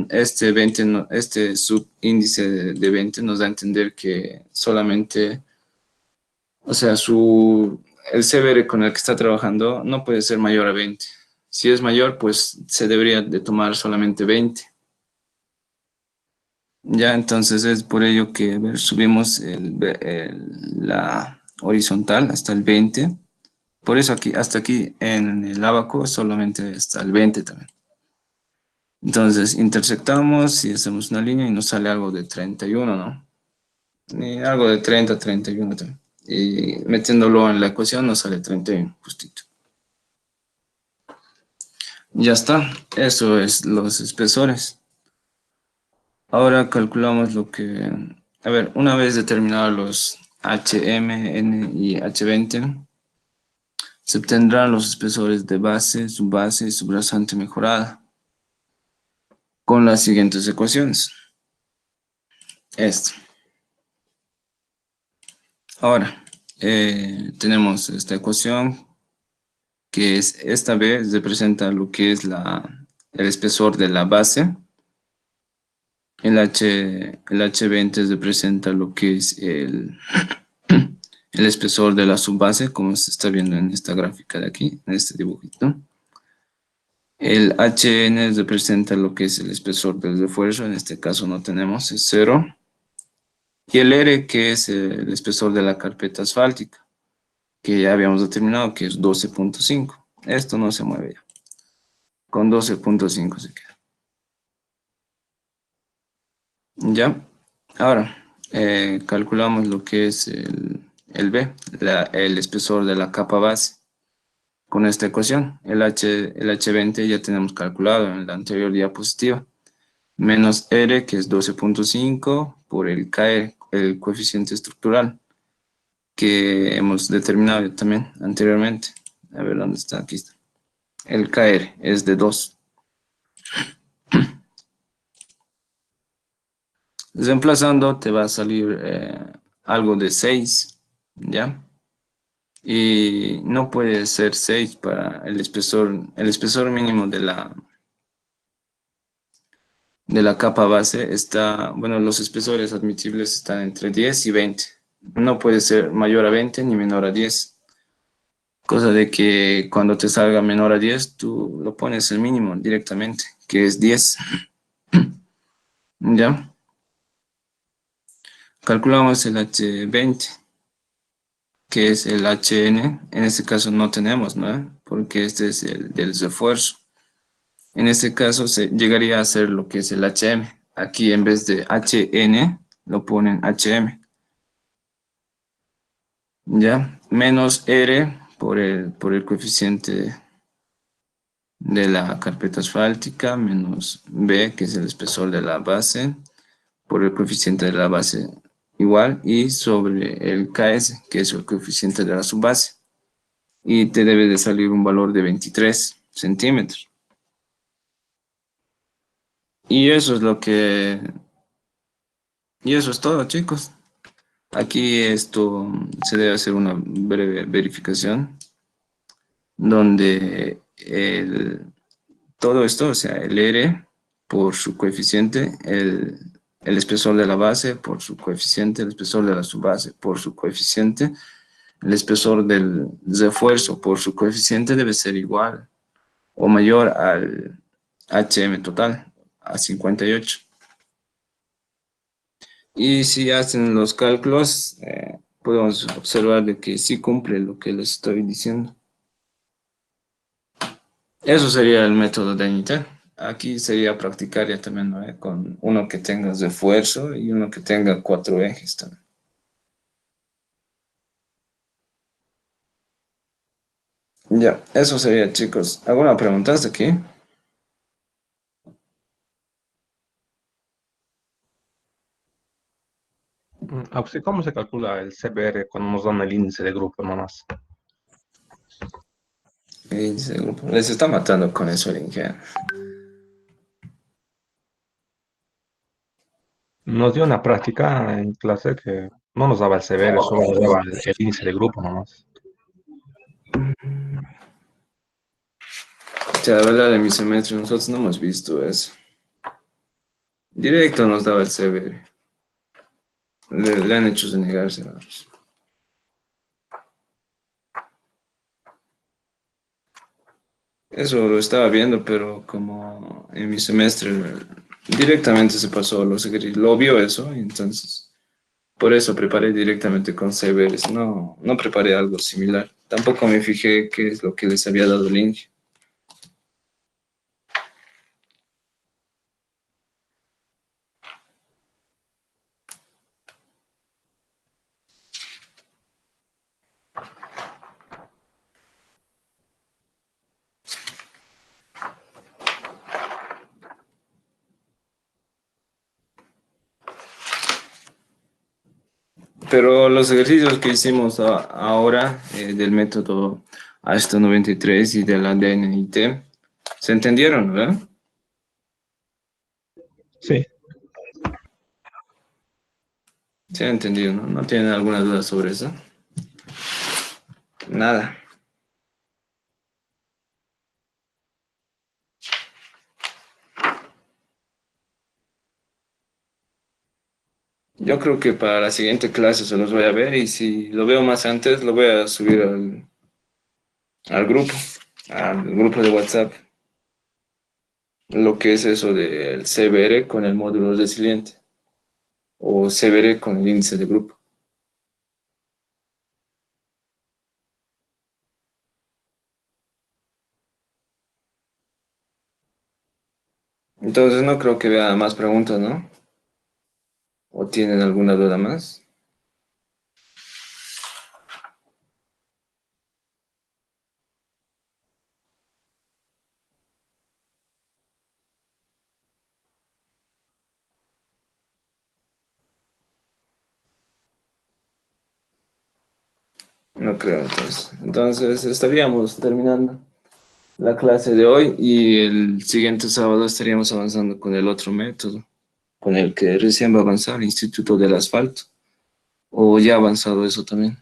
Este 20, este subíndice de 20 nos da a entender que solamente... O sea, el CBR con el que está trabajando no puede ser mayor a 20. Si es mayor, pues se debería de tomar solamente 20. Ya, entonces es por ello que, a ver, subimos la horizontal hasta el 20. Por eso aquí, hasta aquí en el abaco solamente hasta el 20 también. Entonces intersectamos y hacemos una línea y nos sale algo de 31, ¿no? Y algo de 30, 31 también. Y metiéndolo en la ecuación nos sale 31, justito. Ya está, eso es los espesores. Ahora calculamos lo que, a ver, una vez determinados los HM, N y H20, se obtendrán los espesores de base, subbase y subrasante mejorada con las siguientes ecuaciones. Esto. Ahora, tenemos esta ecuación que es esta vez representa lo que es el espesor de la base. El H20 representa lo que es el espesor de la subbase, como se está viendo en esta gráfica de aquí, en este dibujito. El HN representa lo que es el espesor del refuerzo, en este caso no tenemos, es 0. Y el R, que es el espesor de la carpeta asfáltica, que ya habíamos determinado que es 12.5. Esto no se mueve ya. Con 12.5 se queda. Ya. Ahora, calculamos lo que es el B, el espesor de la capa base. Con esta ecuación, el H20 ya tenemos calculado en la anterior diapositiva. Menos R, que es 12.5, por el KR, el coeficiente estructural, que hemos determinado también anteriormente. A ver, ¿dónde está? Aquí está. El KR es de 2. Reemplazando te va a salir algo de 6, ¿ya? Y no puede ser 6 para el espesor mínimo de la capa base está, bueno, los espesores admitibles están entre 10 y 20. No puede ser mayor a 20 ni menor a 10. Cosa de que cuando te salga menor a 10, tú lo pones el mínimo directamente, que es 10. ¿Ya? Calculamos el H20, que es el HN. En este caso no tenemos, ¿no? Porque este es el del refuerzo. En este caso se llegaría a ser lo que es el HM. Aquí en vez de HN lo ponen HM. ya, menos R por el coeficiente de la carpeta asfáltica, menos B, que es el espesor de la base, por el coeficiente de la base igual, y sobre el KS, que es el coeficiente de la subbase. Y te debe de salir un valor de 23 centímetros. Y eso es y eso es todo, chicos. Aquí esto se debe hacer una breve verificación donde todo esto, o sea, el R por su coeficiente, el espesor de la base por su coeficiente, el espesor de la subbase por su coeficiente, el espesor del refuerzo por su coeficiente debe ser igual o mayor al HM total, a 58. Y si hacen los cálculos, podemos observar de que sí cumple lo que les estoy diciendo. Eso sería el método de NIT. Aquí sería practicar ya también, ¿no? Con uno que tenga refuerzo y uno que tenga 4 ejes también. Ya, eso sería, chicos. ¿Alguna pregunta hasta aquí?
Auxi, ¿cómo se calcula el CBR cuando nos dan el índice de grupo nomás?
Índice de grupo. Les está matando con eso el ingeniero.
Nos dio una práctica en clase que no nos daba el CBR, solo nos daba el índice de grupo nomás.
O sea, la verdad, en mi semestre nosotros no hemos visto eso. Directo nos daba el CBR. Le han hecho denegarse, vamos. Eso lo estaba viendo, pero como en mi semestre directamente se pasó, lo vio eso, y entonces por eso preparé directamente con CBRs. No, no preparé algo similar. Tampoco me fijé qué es lo que les había dado el link. Pero los ejercicios que hicimos ahora del método hasta 93 y de la DNIT, ¿se entendieron, verdad?
Sí.
Se han entendido, ¿no? ¿No tienen alguna duda sobre eso? Nada. Yo creo que para la siguiente clase se los voy a ver y si lo veo más antes, lo voy a subir al grupo, al grupo de WhatsApp. Lo que es eso del CBR con el módulo resiliente o CBR con el índice de grupo. Entonces no creo que vea más preguntas, ¿no? ¿O tienen alguna duda más? No creo, entonces. Entonces estaríamos terminando la clase de hoy y el siguiente sábado estaríamos avanzando con el otro método, con el que recién va a avanzar el Instituto del Asfalto. ¿O ya ha avanzado eso también?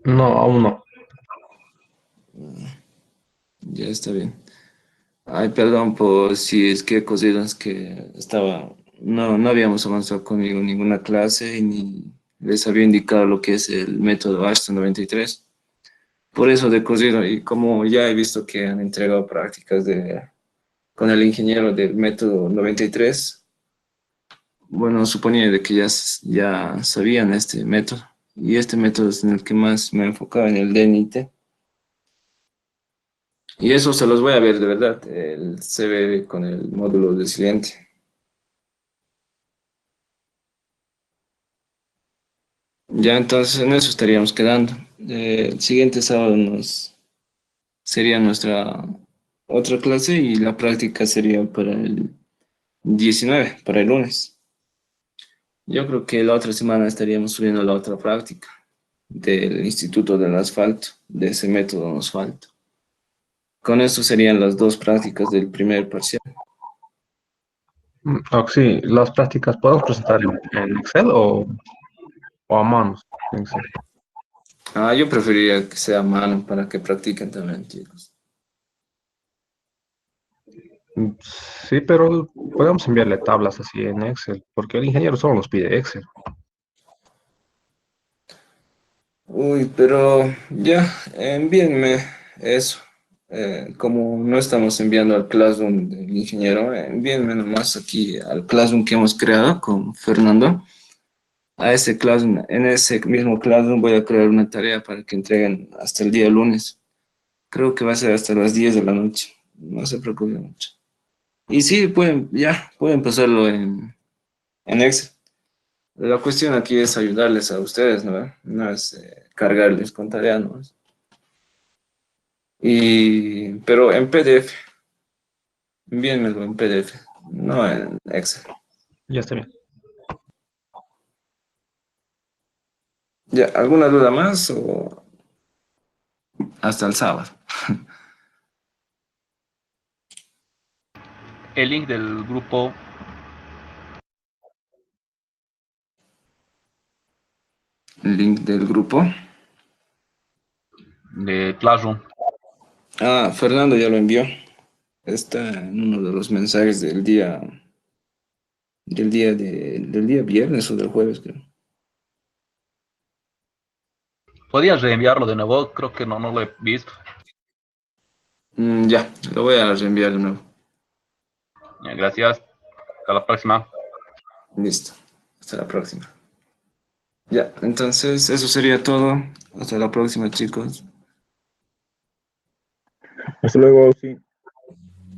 No, aún no.
Ya está bien. Ay, perdón por si es que cositas que no habíamos avanzado conmigo en ninguna clase y ni les había indicado lo que es el método Ashton 93. Por eso de cosido, y como ya he visto que han entregado prácticas con el ingeniero del método 93, bueno, suponía de que ya sabían este método. Y este método es en el que más me he enfocado en el DNIT. Y eso se los voy a ver de verdad, el CBR con el módulo resiliente. Ya entonces en eso estaríamos quedando. El siguiente sábado sería nuestra otra clase y la práctica sería para el 19, para el lunes. Yo creo que la otra semana estaríamos subiendo la otra práctica del Instituto del Asfalto, de ese método nos falta. Con esto serían las dos prácticas del primer parcial.
Sí, las prácticas podemos presentar en Excel o a manos en Excel.
Yo preferiría que sea a mano para que practiquen también, chicos.
Sí, pero podemos enviarle tablas así en Excel, porque el ingeniero solo nos pide Excel.
Uy, pero ya, envíenme eso. Como no estamos enviando al Classroom del ingeniero, envíenme nomás aquí al Classroom que hemos creado con Fernando. A ese Classroom, en ese mismo Classroom voy a crear una tarea para que entreguen hasta el día lunes. Creo que va a ser hasta las 10 de la noche. No se preocupen mucho. Y sí, pueden pasarlo en Excel. La cuestión aquí es ayudarles a ustedes, ¿no? No es cargarles con tareas, ¿no? Pero en PDF, envíenmelo en PDF, no en Excel.
Ya está bien.
Ya, ¿alguna duda más o hasta el sábado?
El link del grupo
El link del grupo.
de Classroom.
Fernando ya lo envió. Está en uno de los mensajes del día viernes o del jueves, creo.
¿Podrías reenviarlo de nuevo? Creo que no lo he visto.
Ya, lo voy a reenviar de nuevo.
Gracias. Hasta la próxima.
Listo. Hasta la próxima. Ya, entonces eso sería todo. Hasta la próxima, chicos.
Hasta luego, sí.